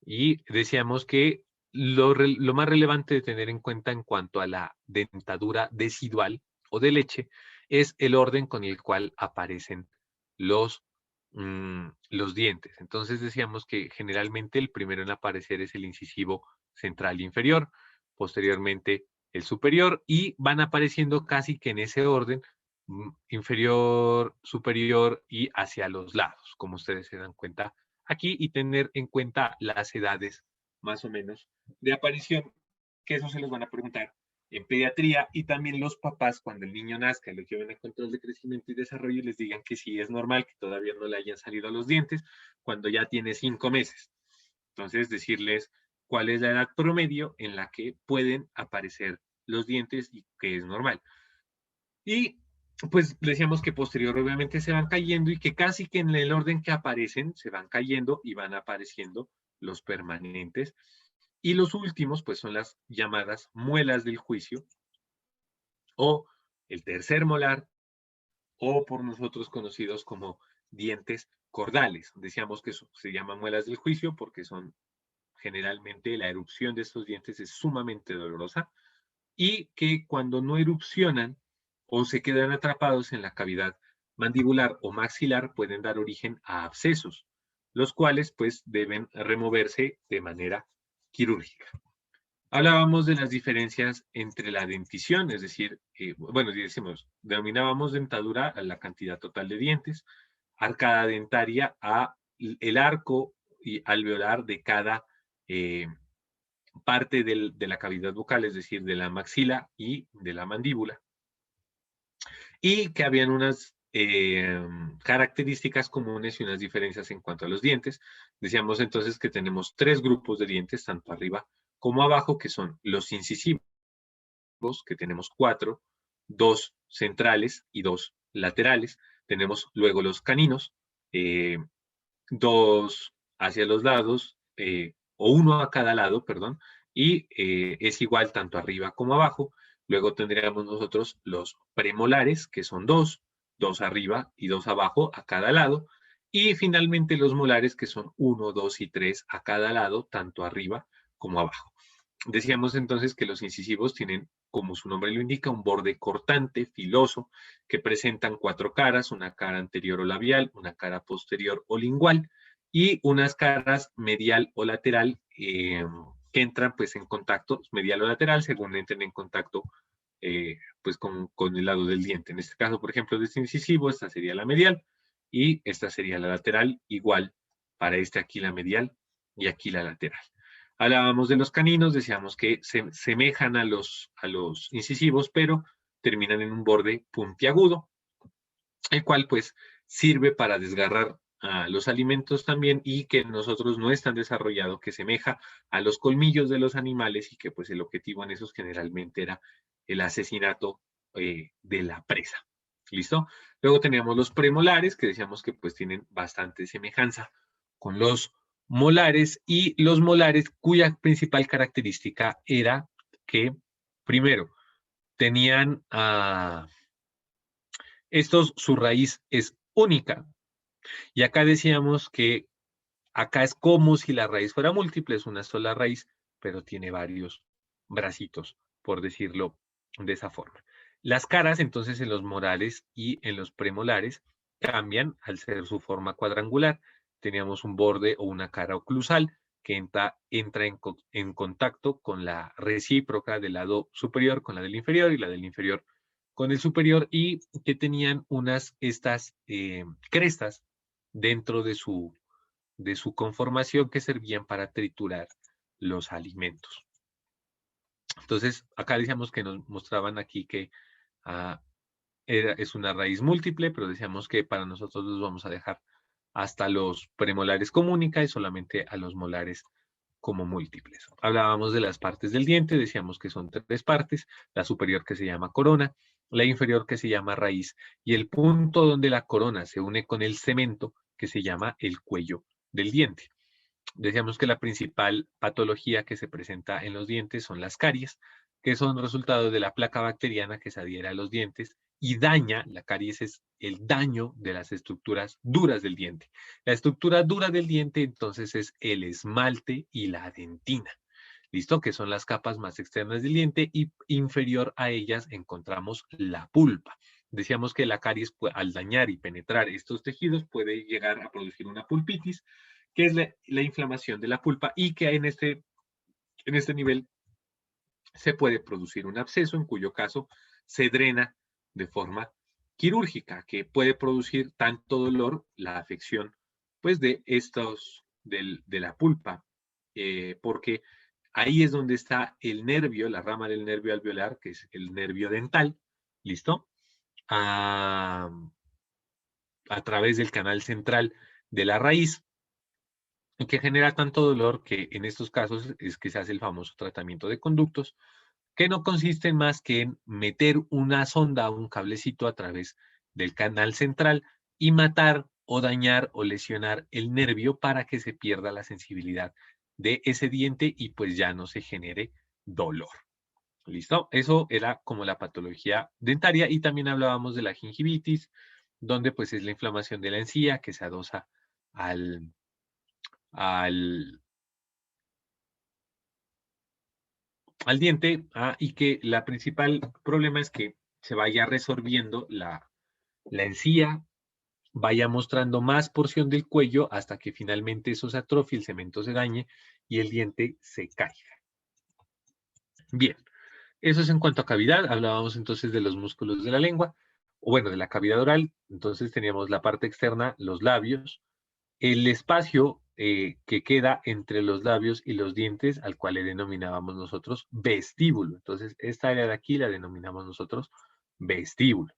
Y decíamos que lo más relevante de tener en cuenta en cuanto a la dentadura decidual o de leche es el orden con el cual aparecen los dientes. Entonces decíamos que generalmente el primero en aparecer es el incisivo central inferior, posteriormente el superior, y van apareciendo casi que en ese orden, inferior, superior y hacia los lados, como ustedes se dan cuenta aquí, y tener en cuenta las edades más o menos de aparición, que eso se los van a preguntar en pediatría, y también los papás cuando el niño nazca, lo lleven a control de crecimiento y desarrollo y les digan que sí es normal que todavía no le hayan salido los dientes cuando ya tiene 5 meses. Entonces decirles cuál es la edad promedio en la que pueden aparecer los dientes y que es normal. Y pues decíamos que posterior obviamente se van cayendo y que casi que en el orden que aparecen se van cayendo y van apareciendo los permanentes. Y los últimos pues son las llamadas muelas del juicio o el tercer molar, o por nosotros conocidos como dientes cordales. Decíamos que eso se llama muelas del juicio porque son generalmente la erupción de estos dientes es sumamente dolorosa, y que cuando no erupcionan o se quedan atrapados en la cavidad mandibular o maxilar pueden dar origen a abscesos, los cuales pues deben removerse de manera quirúrgica. Hablábamos de las diferencias entre la dentición, es decir, bueno, denominábamos dentadura a la cantidad total de dientes, arcada dentaria a el arco y alveolar de cada parte de la cavidad bucal, es decir, de la maxila y de la mandíbula. Y que habían unas características comunes y unas diferencias en cuanto a los dientes. Decíamos entonces que tenemos 3 grupos de dientes, tanto arriba como abajo, que son los incisivos, que tenemos 4, 2 centrales y 2 laterales. Tenemos luego los caninos, 2 hacia los lados, o 1 a cada lado, perdón, y es igual tanto arriba como abajo. Luego tendríamos nosotros los premolares, que son 2 arriba y 2 abajo a cada lado. Y finalmente los molares, que son 1, 2 y 3 a cada lado, tanto arriba como abajo. Decíamos entonces que los incisivos tienen, como su nombre lo indica, un borde cortante, filoso, que presentan 4 caras, una cara anterior o labial, una cara posterior o lingual, y unas caras medial o lateral que entran pues en contacto, medial o lateral, según entren en contacto pues con el lado del diente. En este caso, por ejemplo, de este incisivo, esta sería la medial y esta sería la lateral, igual para este aquí la medial y aquí la lateral. Hablábamos de los caninos, decíamos que se semejan a los incisivos, pero terminan en un borde puntiagudo, el cual pues sirve para desgarrar los alimentos también, y que en nosotros no es tan desarrollado, que semeja a los colmillos de los animales, y que pues el objetivo en esos generalmente era el asesinato de la presa. ¿Listo? Luego teníamos los premolares, que decíamos que pues tienen bastante semejanza con los molares, y los molares cuya principal característica era que, primero, tenían su raíz es única. Y acá decíamos que acá es como si la raíz fuera múltiple, es una sola raíz, pero tiene varios bracitos, por decirlo de esa forma. Las caras, entonces, en los molares y en los premolares cambian al ser su forma cuadrangular. Teníamos un borde o una cara oclusal que entra en contacto con la recíproca del lado superior con la del inferior, y la del inferior con el superior, y que tenían estas crestas dentro de su conformación que servían para triturar los alimentos. Entonces, acá decíamos que nos mostraban aquí que es una raíz múltiple, pero decíamos que para nosotros los vamos a dejar hasta los premolares como única y solamente a los molares como múltiples. Hablábamos de las partes del diente, decíamos que son 3 partes: la superior, que se llama corona, la inferior, que se llama raíz, y el punto donde la corona se une con el cemento, que se llama el cuello del diente. Decíamos que la principal patología que se presenta en los dientes son las caries, que son resultado de la placa bacteriana que se adhiere a los dientes y daña. La caries es el daño de las estructuras duras del diente. La estructura dura del diente, entonces, es el esmalte y la dentina. ¿Listo? Que son las capas más externas del diente, y inferior a ellas encontramos la pulpa. Decíamos que la caries, al dañar y penetrar estos tejidos, puede llegar a producir una pulpitis, que es la inflamación de la pulpa, y que en este nivel se puede producir un absceso, en cuyo caso se drena de forma quirúrgica, que puede producir tanto dolor, la afección pues de la pulpa, porque ahí es donde está el nervio, la rama del nervio alveolar, que es el nervio dental. ¿Listo? A través del canal central de la raíz, y que genera tanto dolor que en estos casos es que se hace el famoso tratamiento de conductos, que no consiste más que en meter una sonda o un cablecito a través del canal central y matar o dañar o lesionar el nervio para que se pierda la sensibilidad de ese diente y pues ya no se genere dolor. ¿Listo? Eso era como la patología dentaria. Y también hablábamos de la gingivitis, donde pues es la inflamación de la encía que se adosa al diente, y que la principal problema es que se vaya resorbiendo la encía, vaya mostrando más porción del cuello hasta que finalmente eso se atrofie, el cemento se dañe y el diente se caiga. Bien, eso es en cuanto a cavidad. Hablábamos entonces de los músculos de la lengua, o bueno, de la cavidad oral. Entonces teníamos la parte externa, los labios, el espacio que queda entre los labios y los dientes, al cual le denominábamos nosotros vestíbulo. Entonces, esta área de aquí la denominamos nosotros vestíbulo.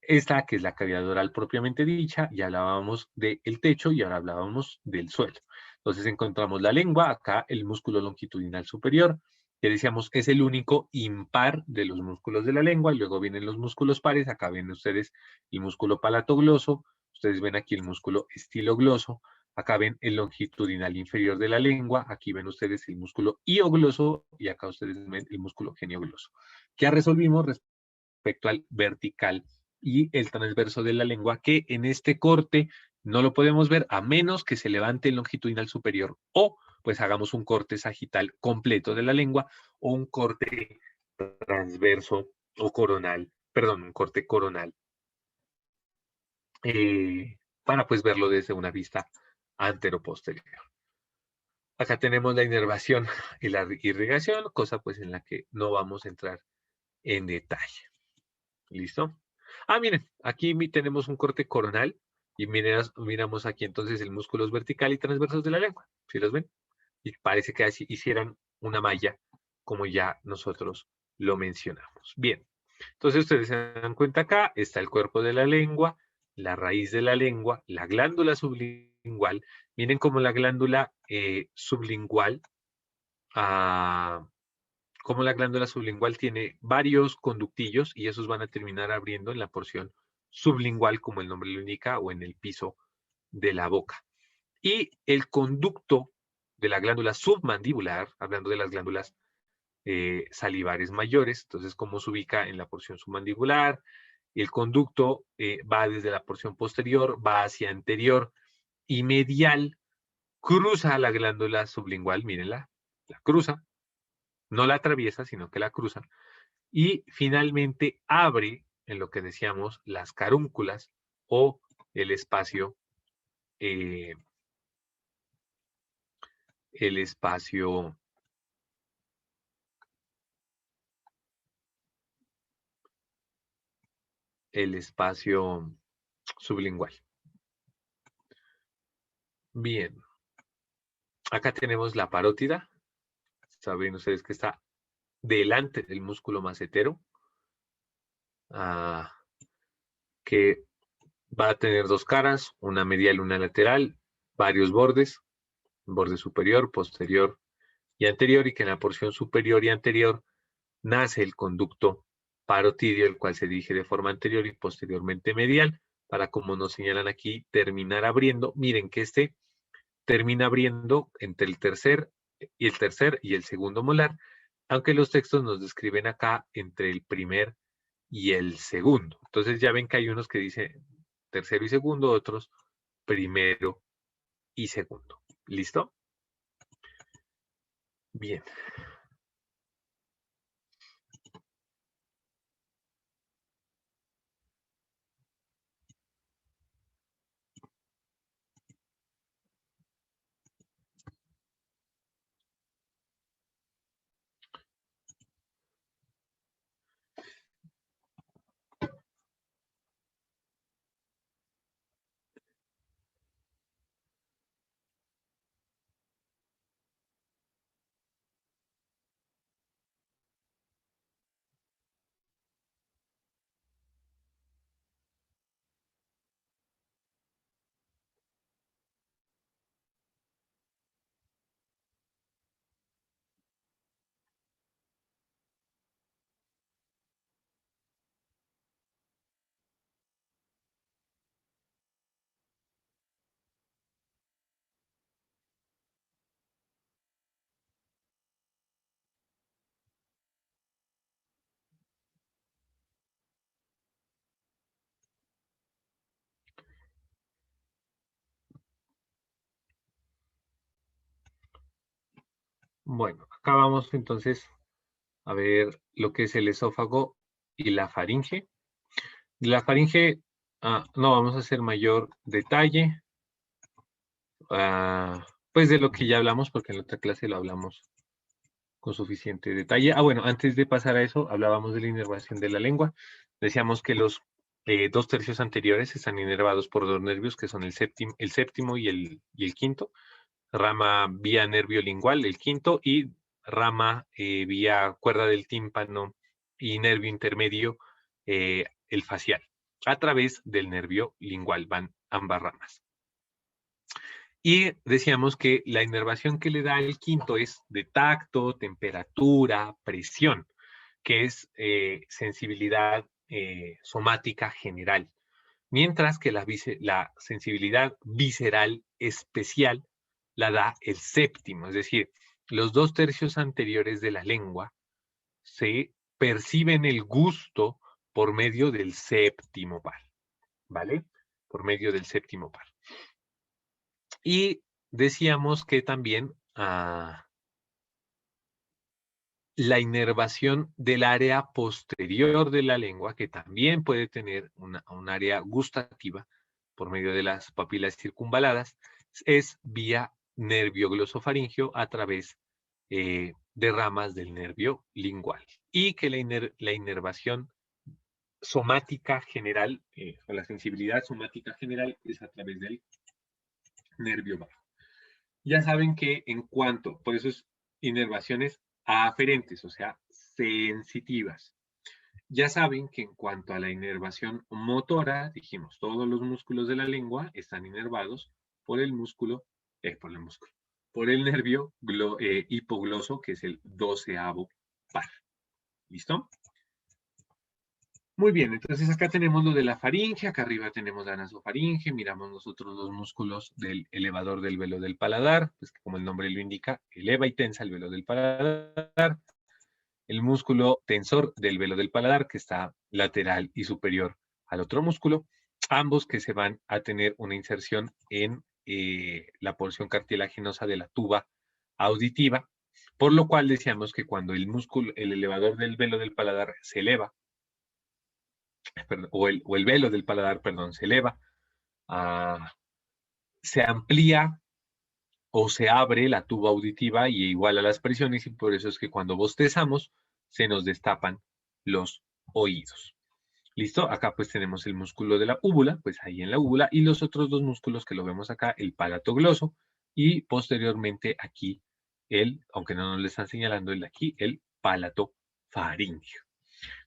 Esta, que es la cavidad oral propiamente dicha, ya hablábamos del techo y ahora hablábamos del suelo. Entonces encontramos la lengua, acá el músculo longitudinal superior, que decíamos es el único impar de los músculos de la lengua, y luego vienen los músculos pares, acá ven ustedes el músculo palatogloso, ustedes ven aquí el músculo estilogloso, acá ven el longitudinal inferior de la lengua, aquí ven ustedes el músculo hiogloso, y acá ustedes ven el músculo geniogloso. ¿Qué resolvimos respecto al vertical y el transverso de la lengua? Que en este corte no lo podemos ver a menos que se levante el longitudinal superior, o pues hagamos un corte sagital completo de la lengua, o un corte transverso o coronal, perdón, un corte coronal, para pues verlo desde una vista antero-posterior. Acá tenemos la inervación y la irrigación, cosa pues en la que no vamos a entrar en detalle. ¿Listo? Ah, miren, aquí tenemos un corte coronal y miramos aquí entonces el músculos vertical y transversos de la lengua. ¿Sí los ven? Y parece que así hicieran una malla, como ya nosotros lo mencionamos. Bien, entonces ustedes se dan cuenta, acá está el cuerpo de la lengua, la raíz de la lengua, la glándula sublingual. Miren cómo la glándula sublingual, como la glándula sublingual tiene varios conductillos y esos van a terminar abriendo en la porción sublingual, como el nombre lo indica, o en el piso de la boca. Y el conducto de la glándula submandibular, hablando de las glándulas salivares mayores, entonces cómo se ubica en la porción submandibular, el conducto va desde la porción posterior, va hacia anterior y medial, cruza la glándula sublingual, mírenla, la cruza, no la atraviesa, sino que la cruza, y finalmente abre en lo que decíamos las carúnculas o el espacio sublingual. Bien, acá tenemos la parótida. Saben ustedes que está delante del músculo macetero, que va a tener dos caras, una medial y una lateral, varios bordes, borde superior, posterior y anterior, y que en la porción superior y anterior nace el conducto parotidio, el cual se dirige de forma anterior y posteriormente medial, para, como nos señalan aquí, terminar abriendo. Miren que este termina abriendo entre el tercer y el segundo molar, aunque los textos nos describen acá entre el primer y el segundo. Entonces ya ven que hay unos que dicen tercero y segundo, otros primero y segundo. ¿Listo? Bien. Bueno, acá vamos entonces a ver lo que es el esófago y la faringe. De la faringe no vamos a hacer mayor detalle, pues de lo que ya hablamos, porque en la otra clase lo hablamos con suficiente detalle. Bueno, antes de pasar a eso, hablábamos de la inervación de la lengua. Decíamos que los 2/3 anteriores están inervados por dos nervios, que son el séptimo y el quinto. rama vía nervio lingual, el quinto, y rama vía cuerda del tímpano y nervio intermedio, el facial. A través del nervio lingual van ambas ramas. Y decíamos que la inervación que le da el quinto es de tacto, temperatura, presión, que es sensibilidad somática general. Mientras que la sensibilidad visceral especial la da el séptimo, es decir, los 2/3 anteriores de la lengua se perciben el gusto por medio del séptimo par, ¿vale? Por medio del séptimo par. Y decíamos que también la inervación del área posterior de la lengua, que también puede tener un área gustativa por medio de las papilas circunvaladas, es vía nervio glosofaringeo a través de ramas del nervio lingual. Y que la inervación somática general, o la sensibilidad somática general, es a través del nervio vago. Ya saben que en cuanto, por eso es inervaciones aferentes, o sea, sensitivas. Ya saben que en cuanto a la inervación motora, dijimos, todos los músculos de la lengua están inervados por el músculo, por el nervio hipogloso, que es el 12º par. ¿Listo? Muy bien, entonces acá tenemos lo de la faringe, acá arriba tenemos la nasofaringe, miramos nosotros los músculos del elevador del velo del paladar, pues como el nombre lo indica, eleva y tensa el velo del paladar, el músculo tensor del velo del paladar, que está lateral y superior al otro músculo, ambos que se van a tener una inserción en la porción cartilaginosa de la tuba auditiva, por lo cual decíamos que cuando el elevador del velo del paladar se eleva, o el velo del paladar, perdón, se eleva, se amplía o se abre la tuba auditiva y igual a las presiones, y por eso es que cuando bostezamos se nos destapan los oídos. ¿Listo? Acá pues tenemos el músculo de la úvula, pues ahí en la úvula, y los otros dos músculos que lo vemos acá, el palato gloso, y posteriormente aquí aunque no nos lo están señalando, aquí el palato faríngeo.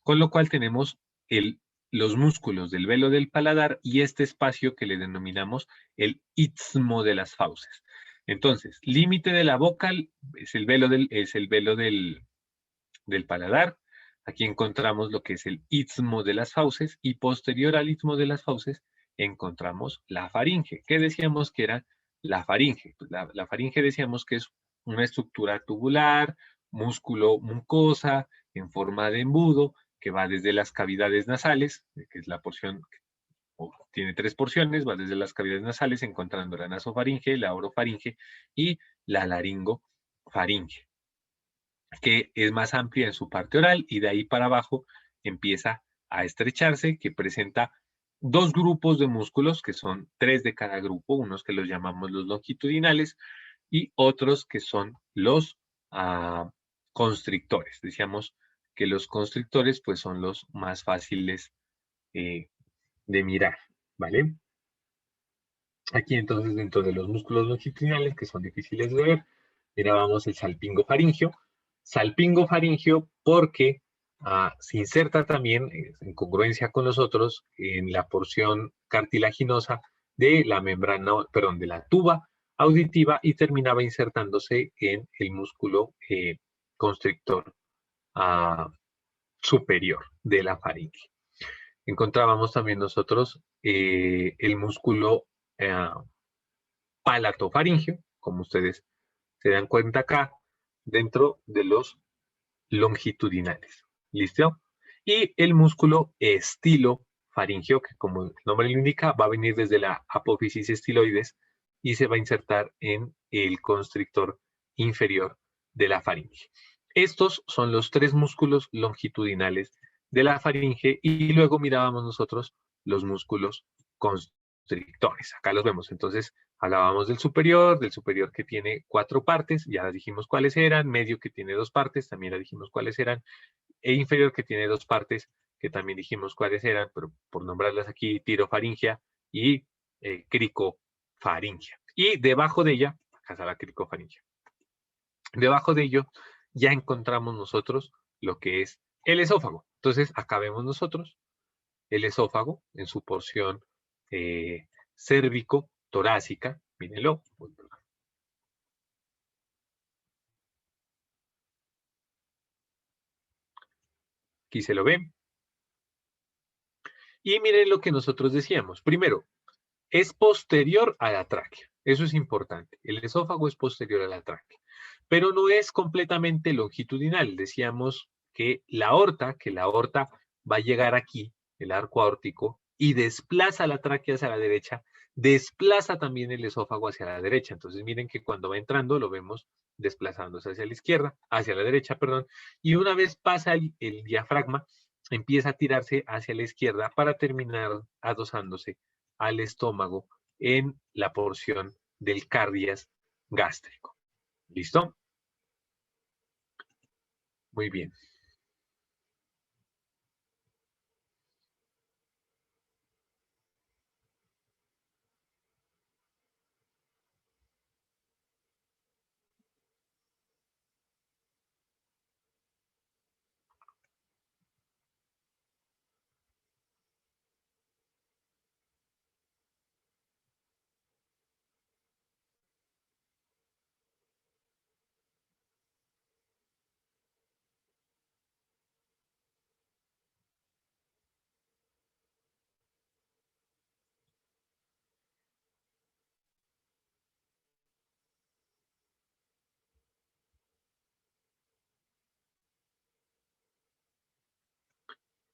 Con lo cual tenemos los músculos del velo del paladar y este espacio que le denominamos el istmo de las fauces. Entonces, límite de la boca es el velo del paladar. Aquí encontramos lo que es el istmo de las fauces y posterior al istmo de las fauces encontramos la faringe. ¿Qué decíamos que era la faringe? Pues la faringe decíamos que es una estructura tubular, músculo mucosa, en forma de embudo, que va desde las cavidades nasales, que es la porción, tiene 3 porciones, va desde las cavidades nasales, encontrando la nasofaringe, la orofaringe y la laringofaringe, que es más amplia en su parte oral y de ahí para abajo empieza a estrecharse, que presenta 2 grupos de músculos, que son 3 de cada grupo, unos que los llamamos los longitudinales y otros que son los constrictores. Decíamos que los constrictores pues son los más fáciles de mirar, ¿vale? Aquí entonces dentro de los músculos longitudinales que son difíciles de ver, mirábamos el salpingofaringio. Salpingofaringio porque se inserta también, en congruencia con los otros, en la porción cartilaginosa de la membrana, perdón, de la tuba auditiva y terminaba insertándose en el músculo constrictor superior de la faringe. Encontrábamos también nosotros el músculo palatofaringeo, como ustedes se dan cuenta acá, dentro de los longitudinales. ¿Listo? Y el músculo estilofaringeo, que como el nombre lo indica, va a venir desde la apófisis estiloides y se va a insertar en el constrictor inferior de la faringe. Estos son los 3 músculos longitudinales de la faringe y luego mirábamos nosotros los músculos constrictores. Acá los vemos. Entonces, hablábamos del superior que tiene 4 partes, ya dijimos cuáles eran, medio que tiene 2 partes, también ya dijimos cuáles eran, e inferior que tiene 2 partes, que también dijimos cuáles eran, pero por nombrarlas aquí, tirofaringea y cricofaringea. Y debajo de ella casa la cricofanilla. Debajo de ello ya encontramos nosotros lo que es el esófago. Entonces, acá vemos nosotros el esófago en su porción cérvico-torácica. Mírenlo. Aquí se lo ven. Y miren lo que nosotros decíamos. Primero, es posterior a la tráquea. Eso es importante. El esófago es posterior a la tráquea. Pero no es completamente longitudinal. Decíamos que la aorta va a llegar aquí, el arco aórtico, y desplaza la tráquea hacia la derecha, desplaza también el esófago hacia la derecha. Entonces miren que cuando va entrando lo vemos desplazándose hacia la izquierda, hacia la derecha, perdón, y una vez pasa el diafragma, empieza a tirarse hacia la izquierda para terminar adosándose al estómago en la porción del cardias gástrico. ¿Listo? Muy bien.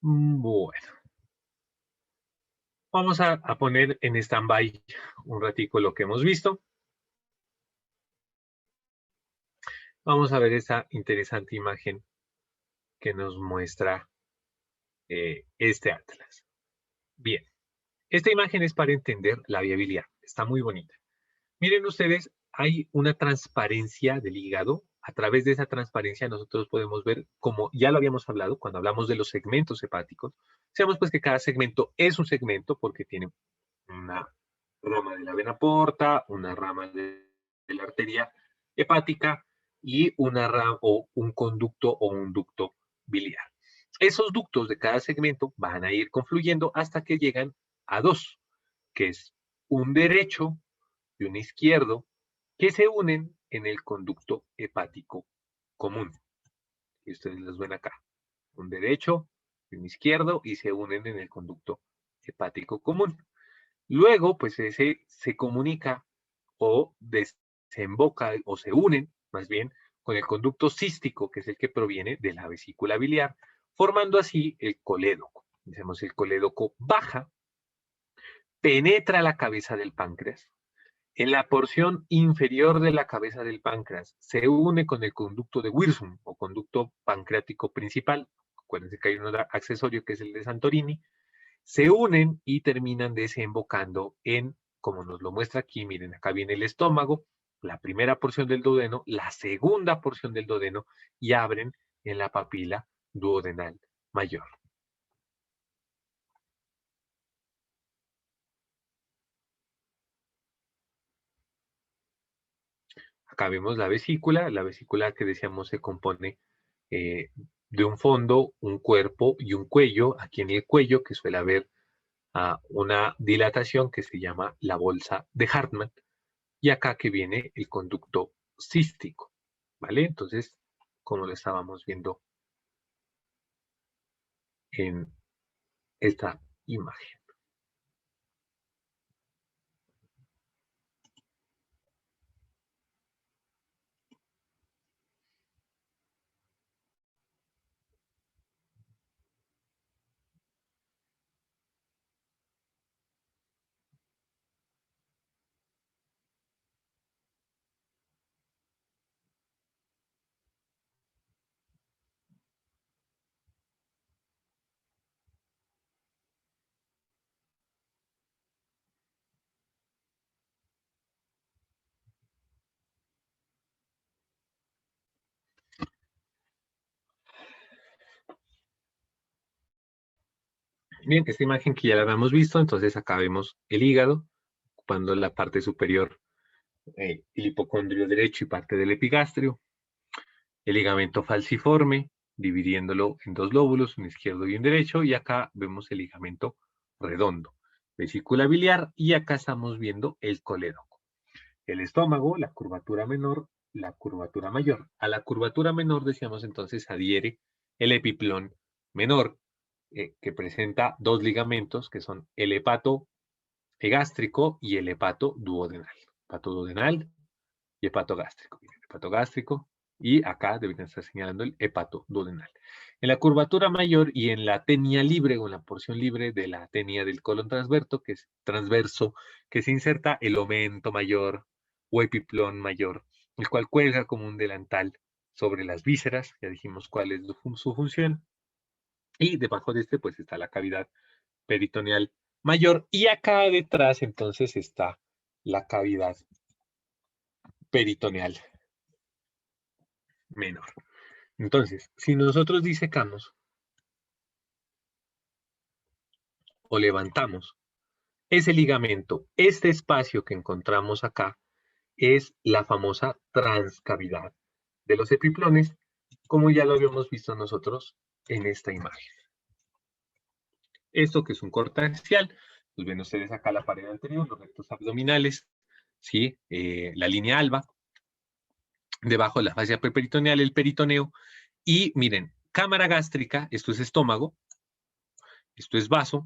Bueno. Vamos a poner en stand-by un ratico lo que hemos visto. Vamos a ver esta interesante imagen que nos muestra este atlas. Bien, esta imagen es para entender la viabilidad. Está muy bonita. Miren ustedes, hay una transparencia del hígado. A través de esa transparencia nosotros podemos ver, como ya lo habíamos hablado cuando hablamos de los segmentos hepáticos, sabemos pues que cada segmento es un segmento porque tiene una rama de la vena porta, una rama de la arteria hepática y una rama o un conducto o un ducto biliar. Esos ductos de cada segmento van a ir confluyendo hasta que llegan a dos, que es un derecho y un izquierdo, que se unen en el conducto hepático común. Y ustedes los ven acá. Un derecho y un izquierdo y se unen en el conducto hepático común. Luego, pues ese se comunica o desemboca o se unen, más bien, con el conducto cístico, que es el que proviene de la vesícula biliar, formando así el colédoco. Decimos, el colédoco baja, penetra la cabeza del páncreas. En la porción inferior de la cabeza del páncreas se une con el conducto de Wirsum o conducto pancreático principal. Acuérdense que hay un accesorio que es el de Santorini. Se unen y terminan desembocando en, como nos lo muestra aquí, miren, acá viene el estómago, la primera porción del duodeno, la segunda porción del duodeno y abren en la papila duodenal mayor. Acá vemos la vesícula que decíamos se compone de un fondo, un cuerpo y un cuello. Aquí en el cuello, que suele haber una dilatación que se llama la bolsa de Hartmann. Y acá que viene el conducto cístico, ¿vale? Entonces, como lo estábamos viendo en esta imagen. Bien, esta imagen que ya la habíamos visto, entonces acá vemos el hígado, ocupando la parte superior el hipocondrio derecho y parte del epigastrio, el ligamento falciforme, dividiéndolo en dos lóbulos, un izquierdo y un derecho, y acá vemos el ligamento redondo, vesícula biliar, y acá estamos viendo el colédoco. El estómago, la curvatura menor, la curvatura mayor. A la curvatura menor, decíamos entonces, adhiere el epiplón menor, que presenta dos ligamentos, que son el hepato gástrico y el hepato duodenal. Hepato duodenal y hepato gástrico. Hepato gástrico, y acá deberían estar señalando el hepato duodenal. En la curvatura mayor y en la tenia libre, o en la porción libre de la tenia del colon transverso, que se inserta el omento mayor o epiplón mayor, el cual cuelga como un delantal sobre las vísceras. Ya dijimos cuál es su función. Y debajo de este, pues, está la cavidad peritoneal mayor, y acá detrás entonces está la cavidad peritoneal menor. Entonces, si nosotros disecamos o levantamos ese ligamento, este espacio que encontramos acá es la famosa transcavidad de los epiplones, como ya lo habíamos visto nosotros en esta imagen. Esto que es un corte axial, pues ven ustedes acá la pared anterior, los rectos abdominales, ¿sí? La línea alba, debajo de la fascia preperitoneal, el peritoneo, y miren, cámara gástrica, esto es estómago, esto es vaso,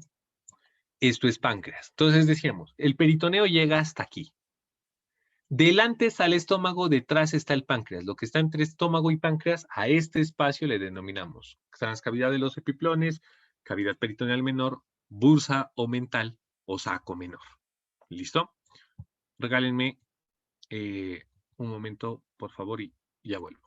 esto es páncreas. Entonces decíamos, el peritoneo llega hasta aquí. Delante está el estómago, detrás está el páncreas. Lo que está entre estómago y páncreas, a este espacio le denominamos transcavidad de los epiplones, cavidad peritoneal menor, bursa omental o saco menor. ¿Listo? Regálenme un momento, por favor, y ya vuelvo.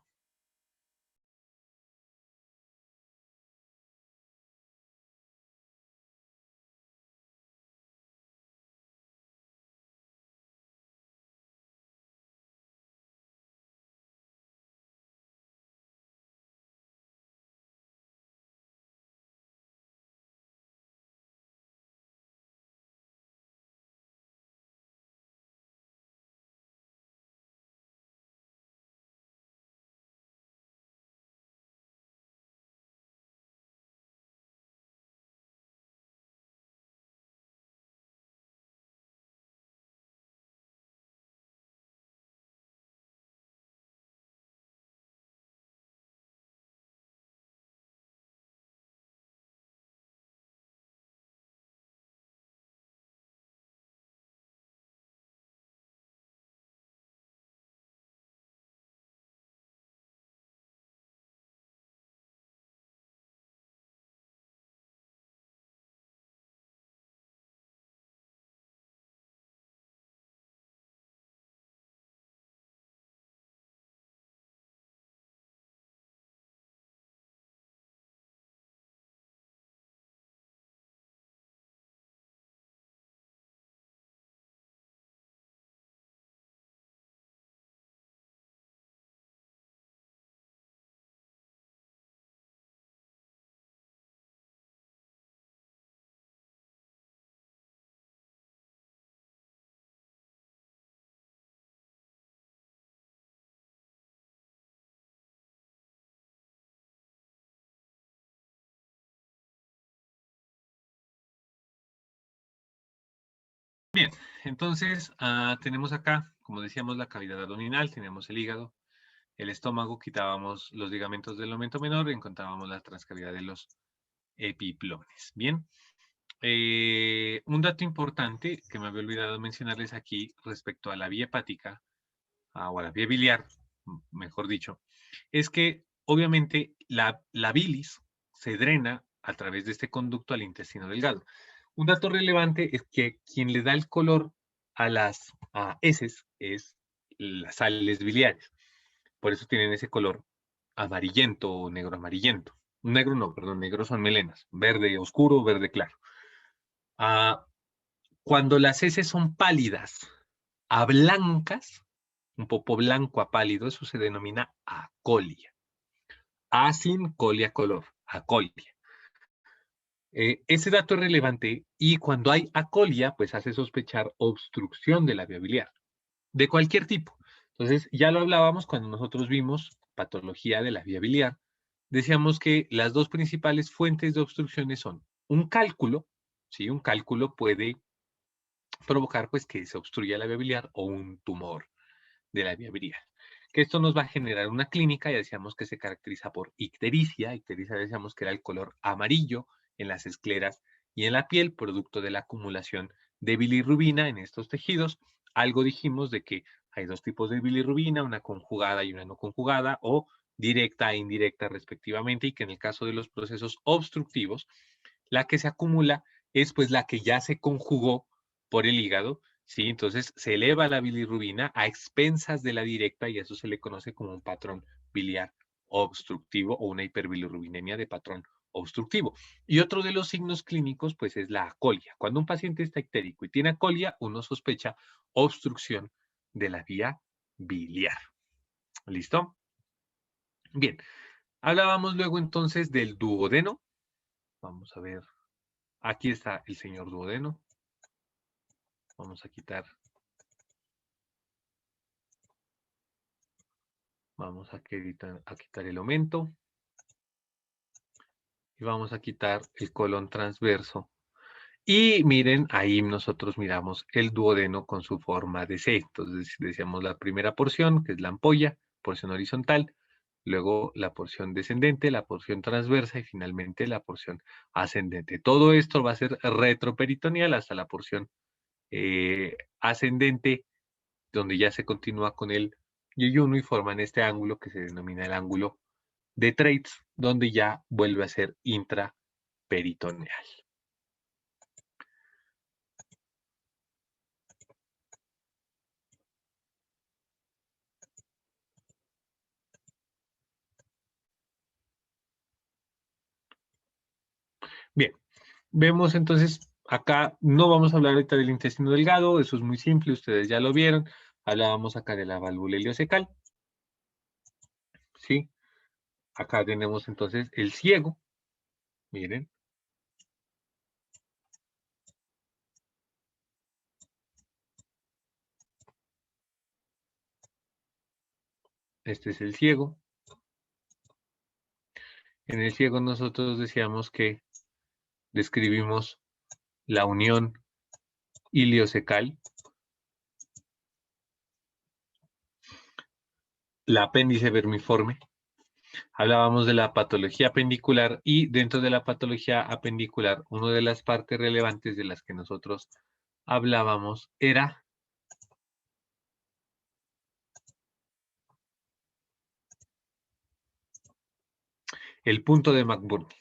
Bien, entonces tenemos acá, como decíamos, la cavidad abdominal, tenemos el hígado, el estómago, quitábamos los ligamentos del aumento menor y encontrábamos la transcavidad de los epiplones. Bien, un dato importante que me había olvidado mencionarles aquí respecto a la vía hepática, o a la vía biliar, mejor dicho, es que obviamente la bilis se drena a través de este conducto al intestino delgado. Un dato relevante es que quien le da el color a las heces es las sales biliares. Por eso tienen ese color amarillento o negro amarillento. Negro no, perdón, negro son melenas. Verde oscuro, verde claro. Cuando las heces son pálidas a blancas, un poco blanco a pálido, eso se denomina acolia. Asincolia color, acolia. Ese dato es relevante y cuando hay acolia, pues hace sospechar obstrucción de la vía biliar. de cualquier tipo. Entonces, ya lo hablábamos cuando nosotros vimos patología de la vía biliar. Decíamos que las dos principales fuentes de obstrucciones son un cálculo, ¿sí? Un cálculo puede provocar pues que se obstruya la vía biliar o un tumor de la vía biliar. Que esto nos va a generar una clínica, ya decíamos que se caracteriza por ictericia. Ictericia decíamos que era el color amarillo en las escleras y en la piel, producto de la acumulación de bilirrubina en estos tejidos. Algo dijimos de que hay dos tipos de bilirrubina, una conjugada y una no conjugada, o directa e indirecta respectivamente, y que en el caso de los procesos obstructivos, la que se acumula es pues la que ya se conjugó por el hígado, ¿sí? Entonces se eleva la bilirrubina a expensas de la directa y eso se le conoce como un patrón biliar obstructivo o una hiperbilirrubinemia de patrón obstructivo. Y otro de los signos clínicos pues es la acolia. Cuando un paciente está ictérico y tiene acolia, uno sospecha obstrucción de la vía biliar. ¿Listo? Bien, hablábamos luego entonces del duodeno. Vamos a ver, aquí está el señor duodeno. Vamos a quitar. Vamos a quitar el aumento. Y vamos a quitar el colon transverso. Y miren, ahí nosotros miramos el duodeno con su forma de C. Entonces decíamos la primera porción, que es la ampolla, porción horizontal, luego la porción descendente, la porción transversa y finalmente la porción ascendente. Todo esto va a ser retroperitoneal hasta la porción ascendente, donde ya se continúa con el yeyuno y forman este ángulo que se denomina el ángulo de Treitz, donde ya vuelve a ser intraperitoneal. Bien, vemos entonces, acá no vamos a hablar ahorita del intestino delgado, eso es muy simple, ustedes ya lo vieron. Hablábamos acá de la válvula ileocecal, ¿sí? Acá tenemos entonces el ciego, miren. Este es el ciego. En el ciego nosotros decíamos que describimos la unión ileocecal, la apéndice vermiforme. Hablábamos de la patología apendicular y dentro de la patología apendicular, una de las partes relevantes de las que nosotros hablábamos era el punto de McBurney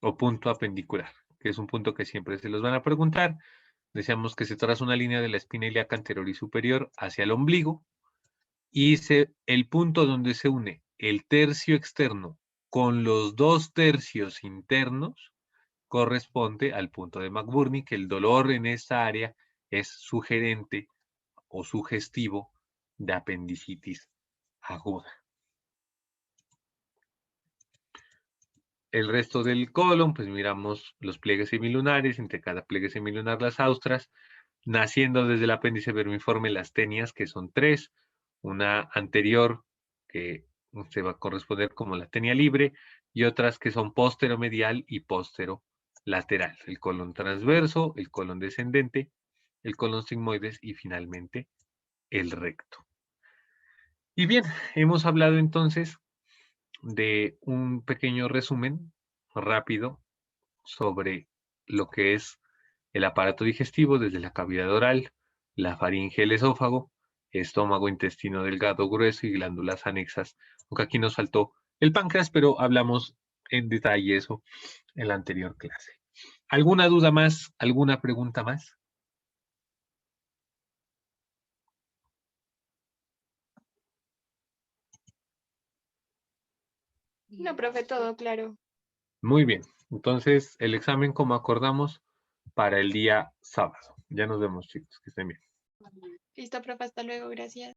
o punto apendicular, que es un punto que siempre se los van a preguntar. Decíamos que se traza una línea de la espina ilíaca anterior y superior hacia el ombligo y el punto donde se une el tercio externo con los 2/3 internos corresponde al punto de McBurney, que el dolor en esta área es sugerente o sugestivo de apendicitis aguda. El resto del colon, pues miramos los pliegues semilunares, entre cada pliegue semilunar las austras, naciendo desde el apéndice vermiforme las tenias, que son 3, una anterior que se va a corresponder como la tenia libre, y otras que son posteromedial y posterolateral, el colon transverso, el colon descendente, el colon sigmoides y finalmente el recto. Y bien, hemos hablado entonces de un pequeño resumen rápido sobre lo que es el aparato digestivo desde la cavidad oral, la faringe, el esófago, estómago, intestino delgado, grueso y glándulas anexas. Aunque aquí nos faltó el páncreas, pero hablamos en detalle eso en la anterior clase. ¿Alguna duda más? ¿Alguna pregunta más? No, profe, todo claro. Muy bien. Entonces, el examen, como acordamos, para el día sábado. Ya nos vemos, chicos. Que estén bien. Listo, profe, hasta luego, gracias.